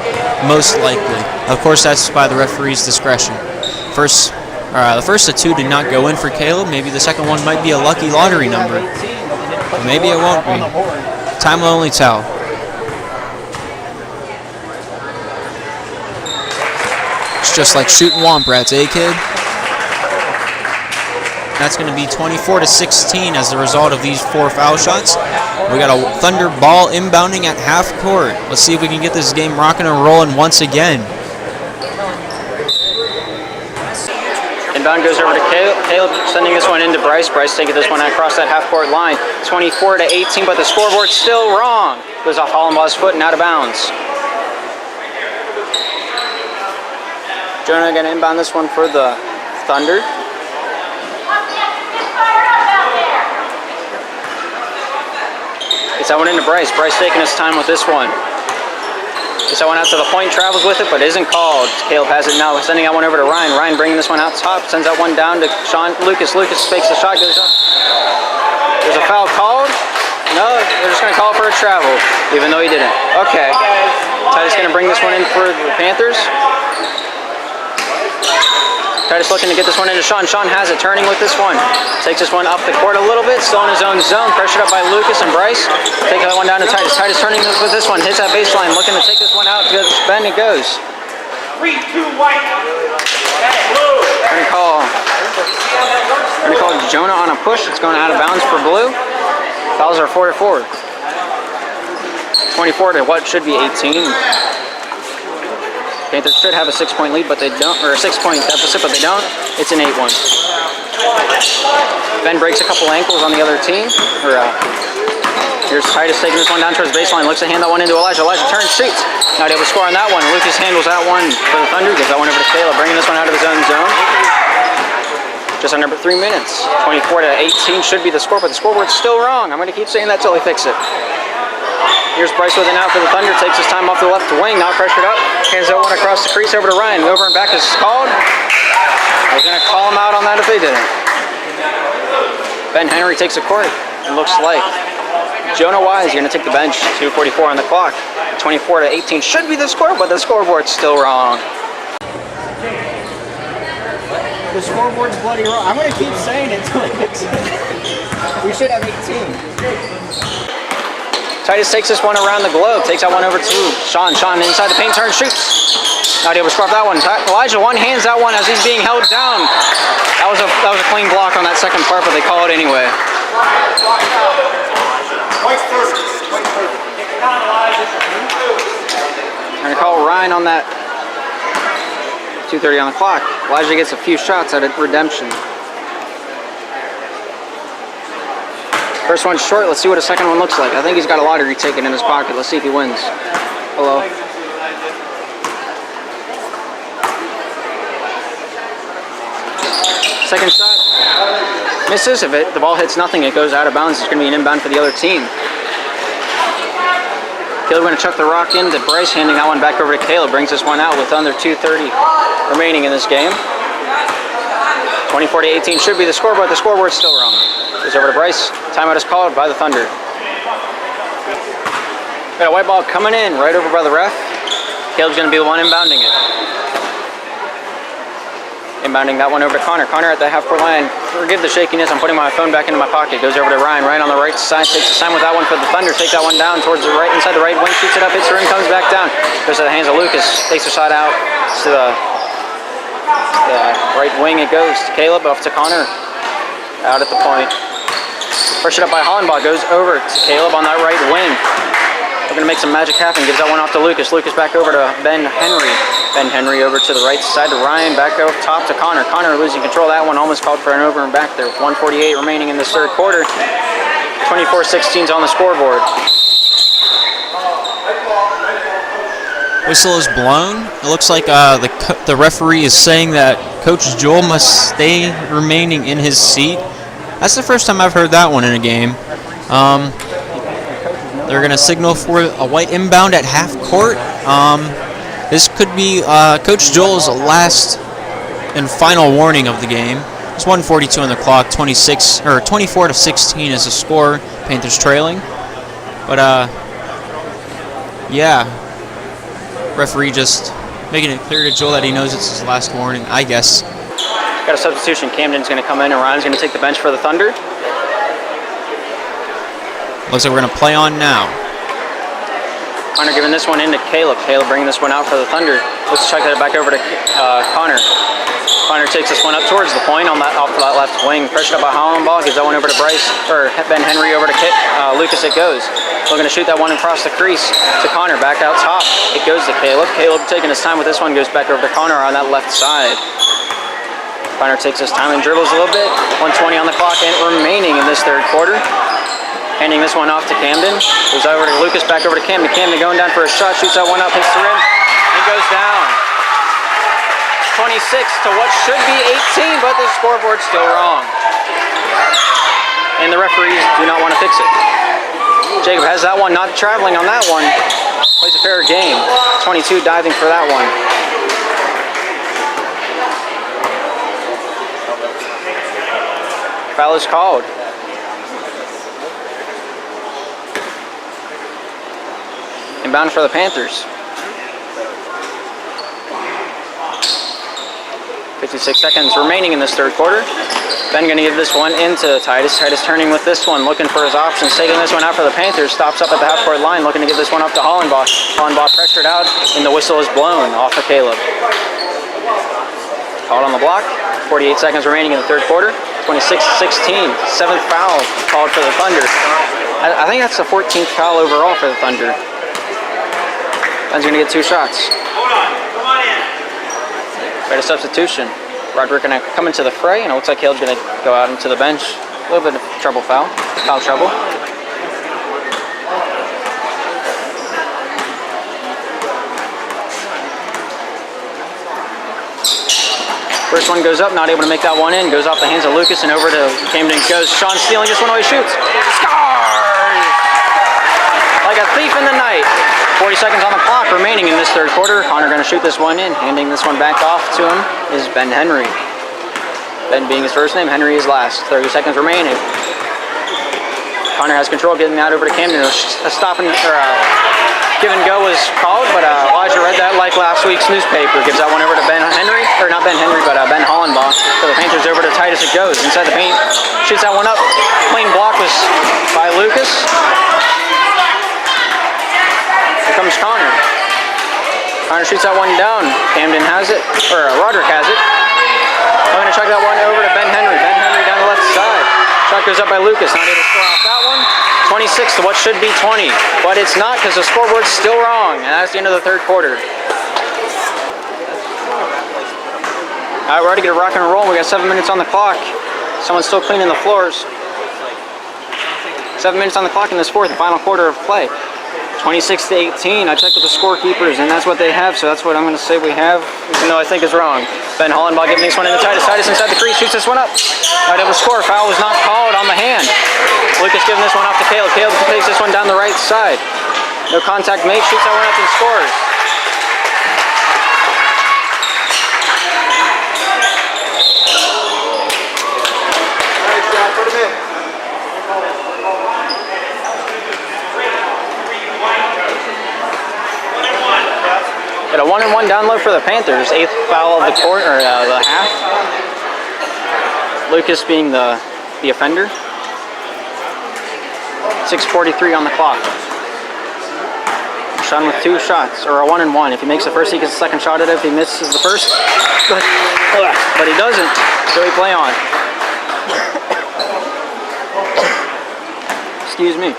most likely. Of course, that's by the referee's discretion. The first of 2 did not go in for Caleb. Maybe the second one might be a lucky lottery number. But maybe it won't be. Time will only tell. It's just like shooting womp rats, eh, kid? That's going to be 24-16 as the result of these 4 foul shots. We got a Thunder ball inbounding at half court. Let's see if we can get this game rocking and rolling once again. Inbound goes over to Caleb, sending this one into Bryce. Bryce taking this one across that half-court line. 24-18, but the scoreboard's still wrong. Goes off Hollenbaugh's foot and out of bounds. Jonah going to inbound this one for the Thunder. Gets that one into Bryce. Bryce taking his time with this one. Gets that one out to the point, travels with it, but isn't called. Caleb has it now, sending that one over to Ryan. Ryan bringing this one out top, sends that one down to Lucas. Lucas fakes the shot, goes up. There's a foul called. No, they're just going to call for a travel, even though he didn't. Okay. Titus going to bring this one in for the Panthers. Titus looking to get this one into Sean. Sean has it, turning with this one. Takes this one up the court a little bit, still in his own zone. Pressured up by Lucas and Bryce. Taking that one down to Titus. Titus turning with this one, hits that baseline, looking to take this one out. Ben, it goes. 3-2 white. We're going to call Jonah on a push. It's going out of bounds for blue. Fouls are 4-4. 24 to what should be 18. Panthers should have a 6-point lead, but they don't, or a 6-point deficit, but they don't. It's an 8-1. Ben breaks a couple ankles on the other team. Here's Titus taking this one down towards the baseline. Looks to hand that one into Elijah. Elijah turns, shoots. Not able to score on that one. Lucas handles that one for the Thunder. Gives that one over to Caleb, bringing this one out of his own zone. Just under 3 minutes. 24-18 should be the score, but the scoreboard's still wrong. I'm going to keep saying that till they fix it. Here's Bryce with it now for the Thunder. Takes his time off the left wing, not pressured up. Hands that one across the crease over to Ryan. Over and back is called. They're going to call him out on that if they didn't. Ben Henry takes the court. It looks like Jonah Wise is going to take the bench. 2:44 on the clock. 24-18 should be the score, but the scoreboard's still wrong. The scoreboard's bloody wrong. I'm gonna keep saying it until it fixes it. We should have 18. Titus takes this one around the globe. Takes that one over to Sean. Sean inside the paint, turns, shoots. Not able to score that one. Elijah one hands that one as he's being held down. That was a clean block on that second part, but they call it anyway. They're gonna call Ryan on that. 2:30 on the clock. Elijah gets a few shots at redemption. First one's short. Let's see what a second one looks like. I think he's got a lottery ticket in his pocket. Let's see if he wins. Hello. Second shot. Misses. If the ball hits nothing, it goes out of bounds. It's going to be an inbound for the other team. Caleb going to chuck the rock into Bryce, handing that one back over to Caleb. Brings this one out with under 2:30 remaining in this game. 24-18 should be the score, but the scoreboard's still wrong. Goes over to Bryce. Timeout is called by the Thunder. Got a white ball coming in right over by the ref. Caleb's going to be the one inbounding it. Inbounding that one over to Connor. Connor at the half-court line. Forgive the shakiness. I'm putting my phone back into my pocket. Goes over to Ryan. Ryan on the right side. Takes the sign with that one for the Thunder. Take that one down towards the right, inside the right wing. Shoots it up. Hits the rim. Comes back down. Goes to the hands of Lucas. Takes the shot out to the right wing. It goes to Caleb. Off to Connor. Out at the point. Pushed it up by Hollenbach. Goes over to Caleb on that right wing. We're going to make some magic happen. Gives that one off to Lucas. Lucas back over to Ben Henry. Ben Henry over to the right side to Ryan. Back over top to Connor. Connor losing control of that one. Almost called for an over and back there. 1:48 remaining in this third quarter. 24-16's on the scoreboard. Whistle is blown. It looks like the referee is saying that Coach Joel must stay remaining in his seat. That's the first time I've heard that one in a game. They're going to signal for a white inbound at half court. This could be Coach Joel's last and final warning of the game. It's 1:42 on the clock. 24-16 is the score. Panthers trailing. But yeah, referee just making it clear to Joel that he knows it's his last warning, I guess. Got a substitution. Camden's going to come in and Ryan's going to take the bench for the Thunder. Looks like we're going to play on now. Connor giving this one into Caleb. Caleb bringing this one out for the Thunder. Let's check that back over to Connor. Connor takes this one up towards the point on that off that left wing. Pressured up by Hollenbach. Gives that one over to Bryce, or Ben Henry over to Lucas. It goes. Looking to shoot that one across the crease to Connor. Back out top. It goes to Caleb. Caleb taking his time with this one. Goes back over to Connor on that left side. Connor takes his time and dribbles a little bit. 1:20 on the clock and remaining in this third quarter. Handing this one off to Camden. Goes over to Lucas, back over to Camden. Camden going down for a shot, shoots that one up, hits the rim, and goes down. 26 to what should be 18, but the scoreboard's still wrong. And the referees do not want to fix it. Jacob has that one, not traveling on that one. Plays a fair game. 22 diving for that one. Foul is called. Inbound for the Panthers. 56 seconds remaining in this third quarter. Ben going to give this one into Titus. Titus turning with this one, looking for his options. Taking this one out for the Panthers. Stops up at the half-court line, looking to give this one up to Hollenbach. Hollenbach pressured out, and the whistle is blown off of Caleb. Called on the block. 48 seconds remaining in the third quarter. 26-16. Seventh foul called for the Thunder. I think that's the 14th foul overall for the Thunder. Ben's going to get 2 shots. Right, a substitution. Roderick going to come into the fray, and it looks like Caleb's going to go out into the bench. A little bit of foul trouble. First one goes up, not able to make that one in. Goes off the hands of Lucas and over to Camden goes. Sean stealing this one away, shoots. Scores! Like a thief in the night. 40 seconds on the clock remaining in this third quarter. Connor going to shoot this one in. Handing this one back off to him is Ben Henry. Ben being his first name, Henry is last. 30 seconds remaining. Connor has control, getting that over to Camden. A stop and give and go was called, but Elijah read that like last week's newspaper. Gives that one over to Ben Henry, or not Ben Henry, but Ben Hollenbaugh. So the Panthers over to Titus. It goes inside the paint. Shoots that one up. Clean block was by Lucas. Here comes Connor. Connor shoots that one down. Camden has it, or Roderick has it. I'm going to check that one over to Ben Henry. Ben Henry down the left side. Shot goes up by Lucas. Not able to score off that one. 26 to what should be 20. But it's not because the scoreboard's still wrong. And that's the end of the third quarter. All right, we're ready to get a rock and roll. We got 7 minutes on the clock. Someone's still cleaning the floors. 7 minutes on the clock in this fourth, the final quarter of play. 26 to 18. I checked with the scorekeepers, and that's what they have, so that's what I'm going to say we have, even though I think is wrong. Ben Hollenbaugh giving this one in the Titus. Titus inside the crease, shoots this one up. Not able to score. Foul was not called on the hand. Lucas giving this one off to Caleb. Caleb takes this one down the right side. No contact made. Shoots that one up and scores. Put him in. Got a 1-and-1 down low for the Panthers. 8th foul of the quarter, or the half. Lucas being the offender. 6:43 on the clock. Sean with 2 shots, or a 1-and-1. If he makes the first, he gets the second shot at it. If he misses the first, but he doesn't. So we play on. Excuse me.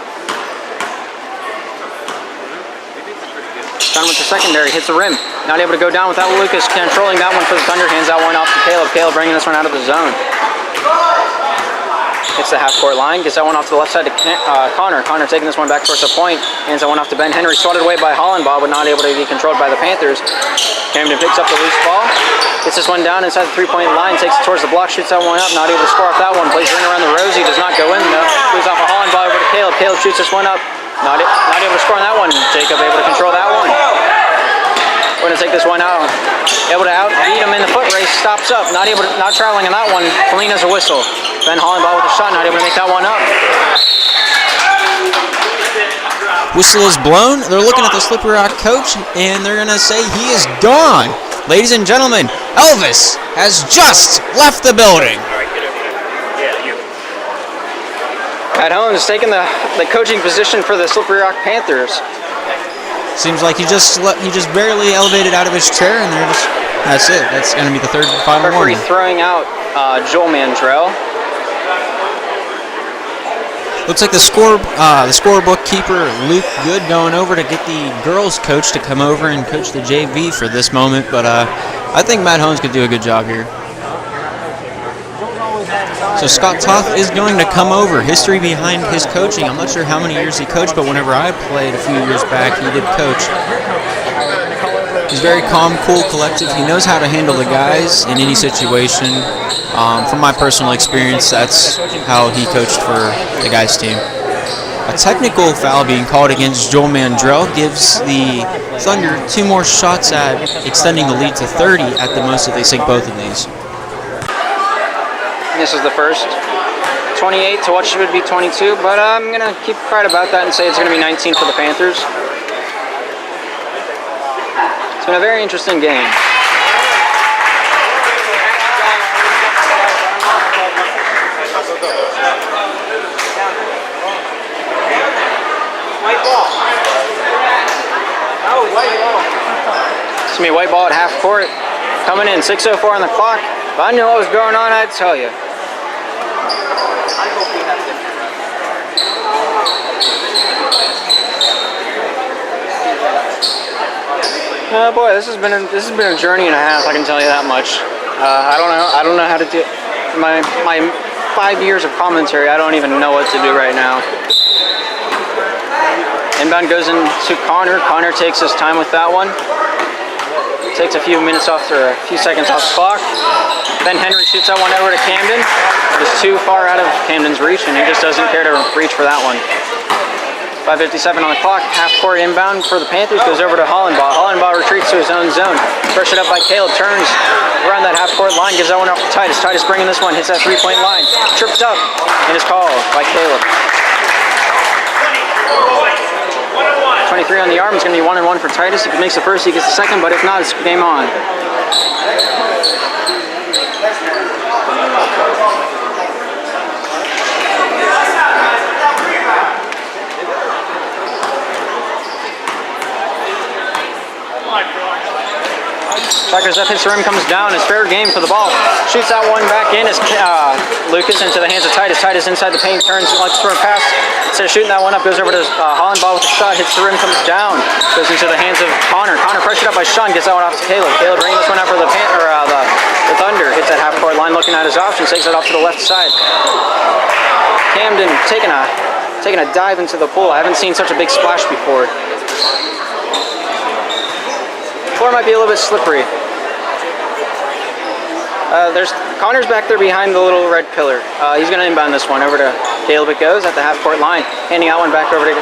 Sean with the secondary, hits the rim. Not able to go down without Lucas controlling that one for the Thunder. Hands that one off to Caleb. Caleb bringing this one out of the zone. Hits the half-court line. Gets that one off to the left side to Connor. Connor taking this one back towards the point. Hands that one off to Ben Henry. Swatted away by Hollenbaugh, but not able to be controlled by the Panthers. Camden picks up the loose ball. Gets this one down inside the three-point line. Takes it towards the block. Shoots that one up. Not able to score off that one. Plays ring around the Rosie. Does not go in though. Moves off of Hollenbaugh over to Caleb. Caleb shoots this one up. Not able to score on that one. Jacob able to control that one. We're going to take this one out. Able to outbeat him in the foot race. Stops up. Not traveling on that one. Clean as a whistle. Ben Hollenbaugh with a shot. Not able to make that one up. Whistle is blown. They're looking at the Slippery Rock coach, and they're going to say he is gone. Ladies and gentlemen, Elvis has just left the building. Pat Holmes taking the coaching position for the Slippery Rock Panthers. Seems like he just barely elevated out of his chair, and that's it. That's going to be the third and final Referee warning. throwing out Joel Mandrell. Looks like the scorebook keeper Luke Good going over to get the girls coach to come over and coach the JV for this moment, but I think Matt Holmes could do a good job here. So Scott Toth is going to come over. History behind his coaching. I'm not sure how many years he coached, but whenever I played a few years back, he did coach. He's very calm, cool, collective. He knows how to handle the guys in any situation. From my personal experience, that's how he coached for the guys' team. A technical foul being called against Joel Mandrell gives the Thunder 2 more shots at extending the lead to 30 at the most if they sink both of these. This is the first. 28 to what should be 22, but I'm going to keep quiet about that and say it's going to be 19 for the Panthers. It's been a very interesting game. White ball. Oh, white ball. It's going to be white ball at half court. Coming in, 6:04 on the clock. If I knew what was going on, I'd tell you. Oh boy, this has been a journey and a half. I can tell you that much. I don't know how to do my 5 years of commentary. I don't even know what to do right now. Inbound goes into Connor. Connor takes his time with that one. Takes a few minutes off, or a few seconds off the clock. Then Henry shoots that one over to Camden. It's too far out of Camden's reach, and he just doesn't care to reach for that one. 5:57 on the clock. Half court inbound for the Panthers. Goes over to Hollenbaugh. Hollenbaugh retreats to his own zone. Pressured up by Caleb. Turns around that half court line. Gives that one up to Titus. Titus bringing this one. Hits that three-point line. Tripped up and is called by Caleb. 23 on the arm. It's going to be 1-1 for Titus. If he makes the first, he gets the second. But if not, it's game on. Tigers up, hits the rim, comes down. It's fair game for the ball. Shoots that one back in as Lucas into the hands of Titus. Titus inside the paint, turns, looks for a pass. Instead of shooting that one up, goes over to Hollenbaugh with a shot, hits the rim, comes down. Goes into the hands of Connor. Connor pressured up by Sean, gets that one off to Caleb. Caleb bringing this one up for the Thunder. Hits that half court line, looking at his options, takes it off to the left side. Camden taking a dive into the pool. I haven't seen such a big splash before. Floor might be a little bit slippery. There's Connor's back there behind the little red pillar. He's going to inbound this one over to Caleb. It goes at the half court line, handing out one back over to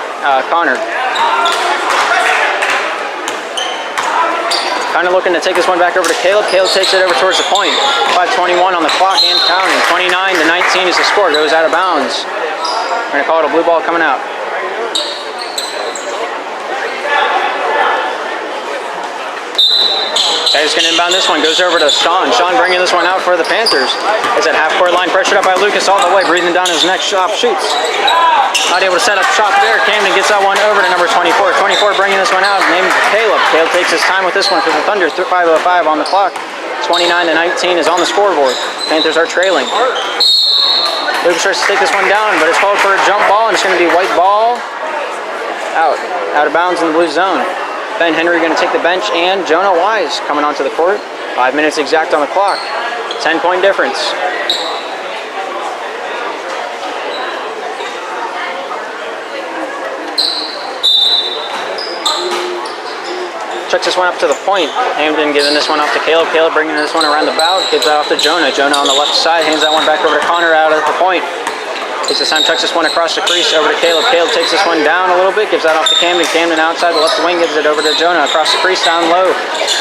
Connor. Kind of looking to take this one back over to Caleb. Caleb takes it over towards the point. 5:21 on the clock and counting. 29-19 is the score. Goes out of bounds. We're going to call it a blue ball coming out. Titus going to inbound this one, goes over to Sean. Sean bringing this one out for the Panthers. Is at half court line, pressured up by Lucas all the way, breathing down his neck, shot, shoots. Not able to set up shot there. Camden gets that one over to number 24. 24 bringing this one out, named Caleb. Caleb takes his time with this one for the Thunder. 5:05 on the clock. 29-19 is on the scoreboard. Panthers are trailing. Lucas tries to take this one down, but it's called for a jump ball, and it's going to be white ball out of bounds in the blue zone. Ben Henry going to take the bench, and Jonah Wise coming onto the court. 5 minutes exact on the clock. 10-point difference. Checks this one up to the point. Hamden giving this one off to Caleb. Caleb bringing this one around the bow. Gives that off to Jonah. Jonah on the left side. Hands that one back over to Connor out at the point. Takes this time, chucks this one across the crease over to Caleb. Caleb takes this one down a little bit, gives that off to Camden. Camden outside the left wing, gives it over to Jonah across the crease down low.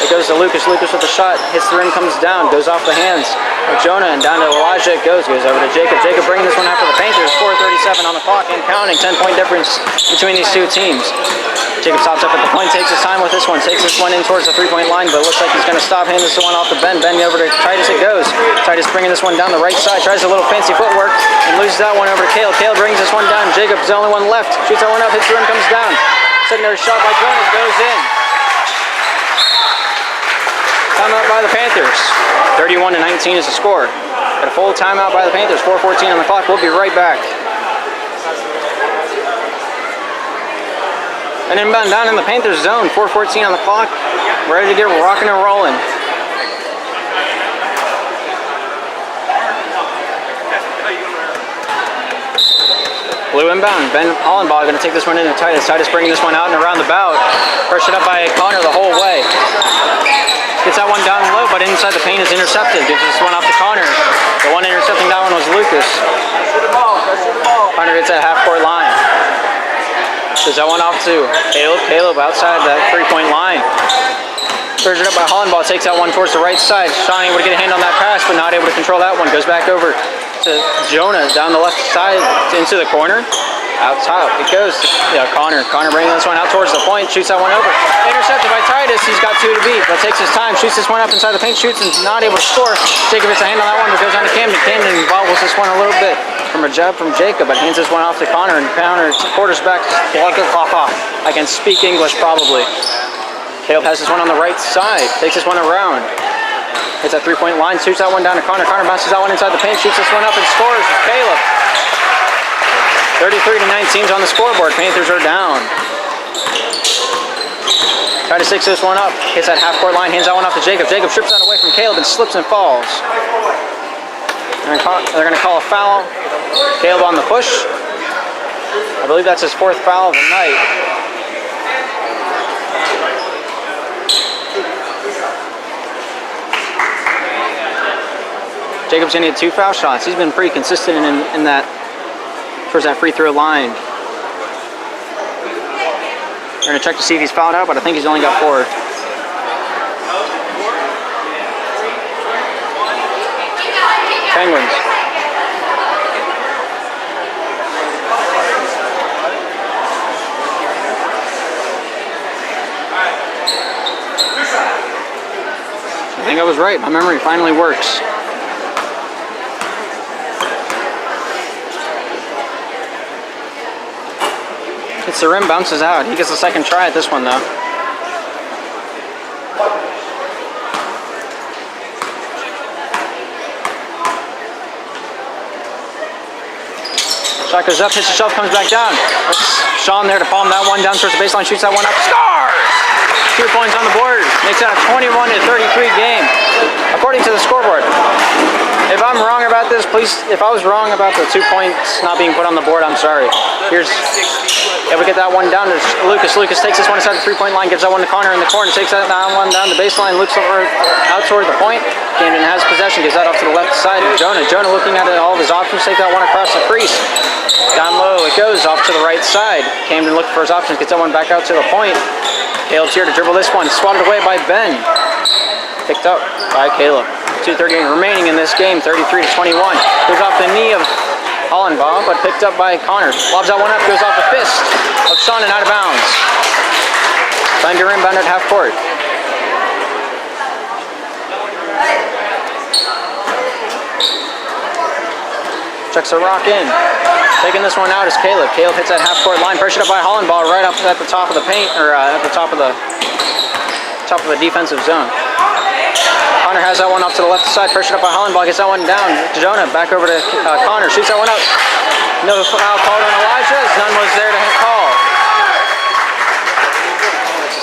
It goes to Lucas. Lucas with the shot, hits the rim, comes down, goes off the hands of Jonah and down to Elijah. It goes over to Jacob. Jacob bringing this one out for the Panthers. 4:37 on the clock and counting. 10-point difference between these two teams. Jacob stops up at the point, takes his time with this one, takes this one in towards the three-point line, but looks like he's going to stop, hand this one off to Ben. Ben over to Titus. It goes. Titus bringing this one down the right side, tries a little fancy footwork and loses that one over to Caleb. Caleb brings this one down. Jacob's the only one left. Shoots that one up, hits the rim, comes down. Secondary shot by Jonas goes in. Timeout by the Panthers. 31-19 is the score. Got a full timeout by the Panthers. 4:14 on the clock. We'll be right back. An inbound down in the Panthers zone. 4:14 on the clock. Ready to get rocking and rolling. Blue inbound. Ben Hollenbaugh going to take this one into Titus. Titus bringing this one out and around the bout. Pressured up by Connor the whole way. Gets that one down low, but inside the paint is intercepted. Gives this one off to Connor. The one intercepting that one was Lucas. Connor gets that half-court line. Gives that one off to Caleb. Caleb outside that three-point line. Pressured up by Hollenbaugh. Takes that one towards the right side. Sean able to get a hand on that pass, but not able to control that one. Goes back over to Jonah down the left side into the corner. Out top it goes to Connor. Connor bringing this one out towards the point. Shoots that one over. Intercepted by Titus. He's got two to beat, but takes his time. Shoots this one up inside the paint. Shoots and not able to score. Jacob gets a hand on that one, but goes on to Camden. Camden bobbles this one a little bit from a jab from Jacob, but hands this one off to Connor, and Connor quarters back. I can speak English probably. Caleb has this one on the right side. Takes this one around. Hits that three-point line. Shoots that one down to Connor. Connor bounces that one inside the paint. Shoots this one up and scores with Caleb. 33-19 on the scoreboard. Panthers are down. Try to six this one up. Hits that half-court line. Hands that one off to Jacob. Jacob strips that away from Caleb and slips and falls. They're going to call a foul. Caleb on the push. I believe that's his fourth foul of the night. Jacob's going to get two foul shots. He's been pretty consistent in that towards that free throw line. We're gonna check to see if he's fouled out, but I think he's only got 4. Penguins. I think I was right. My memory finally works. Hits the rim, bounces out. He gets a second try at this one, though. Shot goes up, hits the shelf, comes back down. Sean there to palm that one down towards the baseline, shoots that one up, scores! 2 points on the board, makes it a 21-33 game, according to the scoreboard. If I'm wrong about this, please, if I was wrong about the 2 points not being put on the board, I'm sorry. Here's, if we get that one down to Lucas. Lucas takes this one inside the 3-point line, gives that one to Connor in the corner, takes that one down the baseline, looks over out toward the point. Camden has possession, gives that off to the left side. Jonah looking at all of his options, take that one across the crease. Down low it goes, off to the right side. Camden looking for his options, gets that one back out to the point. Caleb's here to dribble this one, swatted away by Ben. Picked up by Caleb. 2:38 remaining in this game, 33-21. Goes off the knee of Hollenbaugh, but picked up by Connor. Lobs that one up, goes off the fist of Sean and out of bounds. Thunder inbound at half court. Checks the rock in. Taking this one out is Caleb. Caleb hits that half court line, pressured up by Hollenbaugh right up at the top of the paint, or at the top of the defensive zone. Connor has that one off to the left side, pressured up by Hollenbaugh, gets that one down to Jonah, back over to Connor, shoots that one up. No foul called on Elijah, as none was there to call.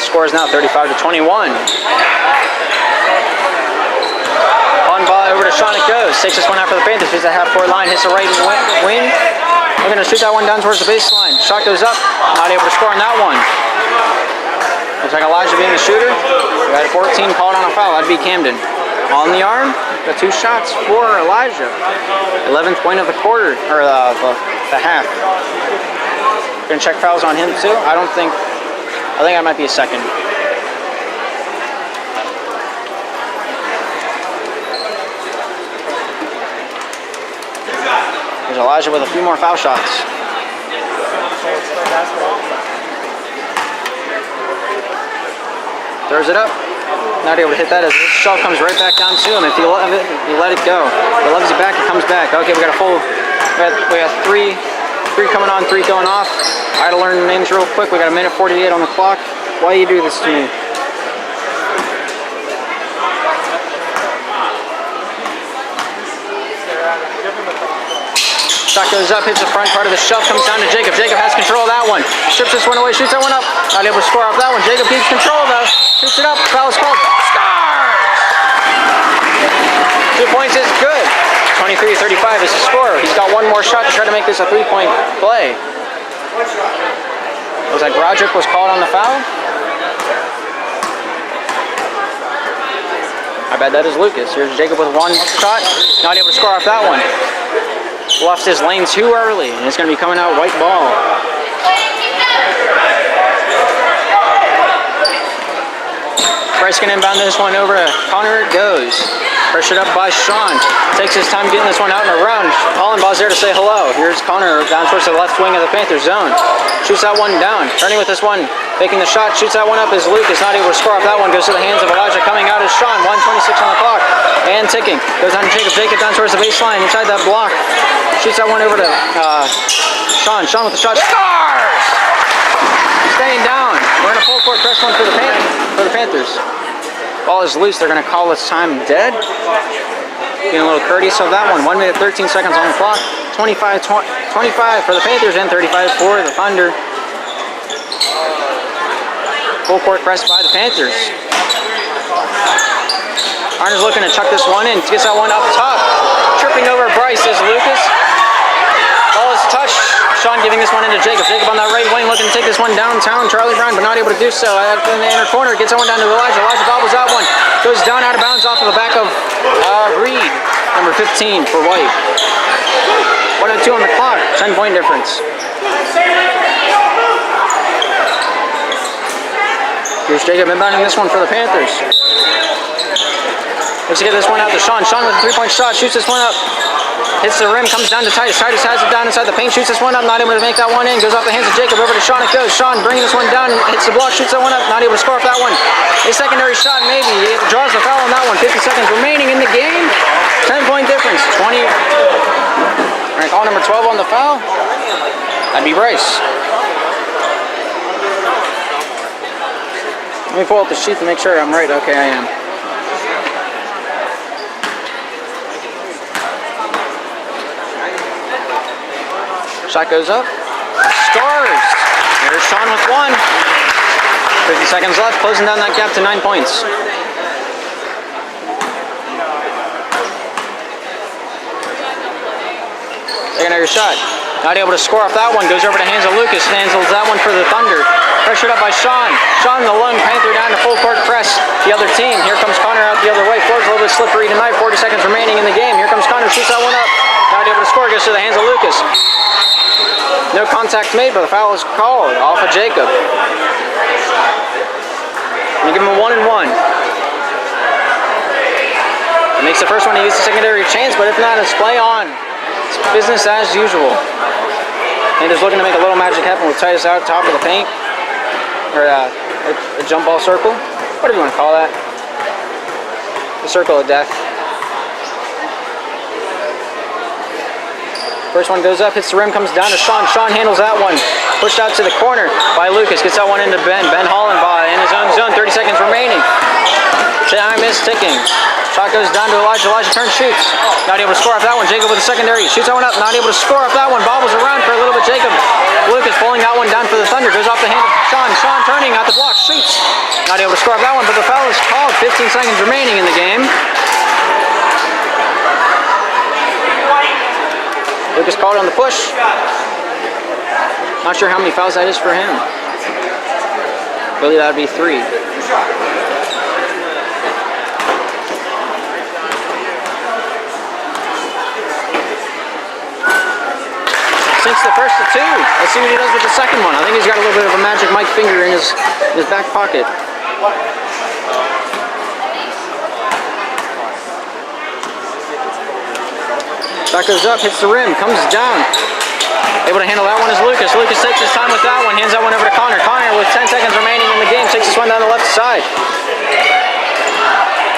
Score is now 35-21. Hollenbaugh over to Sean it goes, takes this one out for the Panthers, hits that half-court line, hits the right wing. We're going to shoot that one down towards the baseline. Shot goes up, not able to score on that one. Looks like Elijah being the shooter. We got 14 called on a foul. That'd be Camden. On the arm, the 2 shots for Elijah. 11th point of the quarter, or the half. We're gonna check fouls on him too. I think that might be a second. There's Elijah with a few more foul shots. Throws it up, not able to hit that as the shot comes right back down to him. If you let it go. If he loves it back, it comes back. Okay, we got 3 coming on, 3 going off. I had to learn the names real quick. We got 1:48 on the clock. Why do you do this to me? Shot goes up, hits the front part of the shelf, comes down to Jacob. Jacob has control of that one. Strips this one away, shoots that one up. Not able to score off that one. Jacob keeps control though. Shoots it up, foul is called. Scores! 2 points is good. 23-35 is the score. He's got one more shot to try to make this a 3-point play. Looks like Roderick was called on the foul. I bet that is Lucas. Here's Jacob with one shot. Not able to score off that one. Left his lane too early, and it's going to be coming out white ball. Bryce can inbound this one over to Connor. It goes. Pressured up by Sean. Takes his time getting this one out and around. Hollenbaugh's there to say hello. Here's Connor down towards the left wing of the Panthers zone. Shoots that one down. Turning with this one. Taking the shot. Shoots that one up as Lucas not able to score off that one. Goes to the hands of Elijah. Coming out is Sean. 1:26 on the clock. And ticking. Goes down to Jacob. Jacob down towards the baseline. Inside that block. Shoots that one over to Sean. Sean with the shot. Scores! Staying down. We're in a full court press one for the Panthers. Ball is loose. They're going to call this time dead. Getting a little courteous of that one. 1:13 on the clock. 25 for the Panthers and 35 for the Thunder. Full court press by the Panthers. Arner's looking to chuck this one in. Gets that one up top. Tripping over Bryce is Lucas. Ball is touched. Sean giving this one into Jacob. Jacob on that right wing looking to take this one downtown. Charlie Brown, but not able to do so. In the inner corner, gets that one down to Elijah. Elijah bobbles that one. Goes down out of bounds off of the back of Reed. Number 15 for White. 1:02 on the clock. 10-point difference. Here's Jacob inbounding this one for the Panthers. Looks to get this one out to Sean. Sean with a three-point shot, shoots this one up. Hits the rim, comes down to Titus. Titus has it down inside the paint, shoots this one up, not able to make that one in. Goes off the hands of Jacob, over to Sean it goes. Sean bringing this one down, hits the block, shoots that one up, not able to score off that one. A secondary shot maybe, he draws the foul on that one. 50 seconds remaining in the game. 10-point difference, 20. We're gonna call number 12 on the foul. That'd be Bryce. Let me pull up the sheet to make sure I'm right. Okay, I am. Shot goes up. Scores. Here's Sean with one. 50 seconds left, closing down that gap to 9 points. Secondary shot. Not able to score off that one. Goes over to hands of Lucas. Handles that one for the Thunder. Pressured up by Sean. Sean, the lone Panther, down to full court press. The other team. Here comes Connor out the other way. Floor's a little bit slippery tonight. 40 seconds remaining in the game. Here comes Connor. Shoots that one up. Not able to score. Goes to the hands of Lucas. No contact made, but the foul is called off of Jacob. I'm gonna give him a 1-and-1. Makes the first one, he gets the secondary chance, but if not, it's play on. It's business as usual. And just looking to make a little magic happen with Titus out top of the paint. Or a jump ball circle. Whatever you want to call that. The circle of death. First one goes up, hits the rim, comes down to Sean. Sean handles that one. Pushed out to the corner by Lucas. Gets that one into Ben. Ben Hollenbaugh in his own zone. 30 seconds remaining. Time is ticking. Shot goes down to Elijah. Elijah turns, shoots. Not able to score off that one. Jacob with the secondary. Shoots that one up. Not able to score off that one. Bobbles around for a little bit. Jacob. Lucas pulling that one down for the Thunder. Goes off the hand of Sean. Sean turning out the block. Shoots. Not able to score off that one, but the foul is called. 15 seconds remaining in the game. Lucas called on the push. Not sure how many fouls that is for him. Really, that would be 3. Sinks the first of 2. Let's see what he does with the second one. I think he's got a little bit of a magic Mike finger in his back pocket. Shot goes up, hits the rim, comes down. Able to handle that one is Lucas. Lucas takes his time with that one, hands that one over to Connor. Connor with 10 seconds remaining in the game, takes this one down the left side.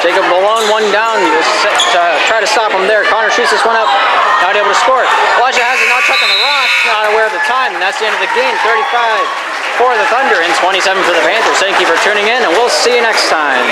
Jacob alone, one down to try to stop him there. Connor shoots this one up, not able to score it. Elijah has it, not checking the rock, not aware of the time, and that's the end of the game. 35 for the Thunder and 27 for the Panthers. Thank you for tuning in, and we'll see you next time.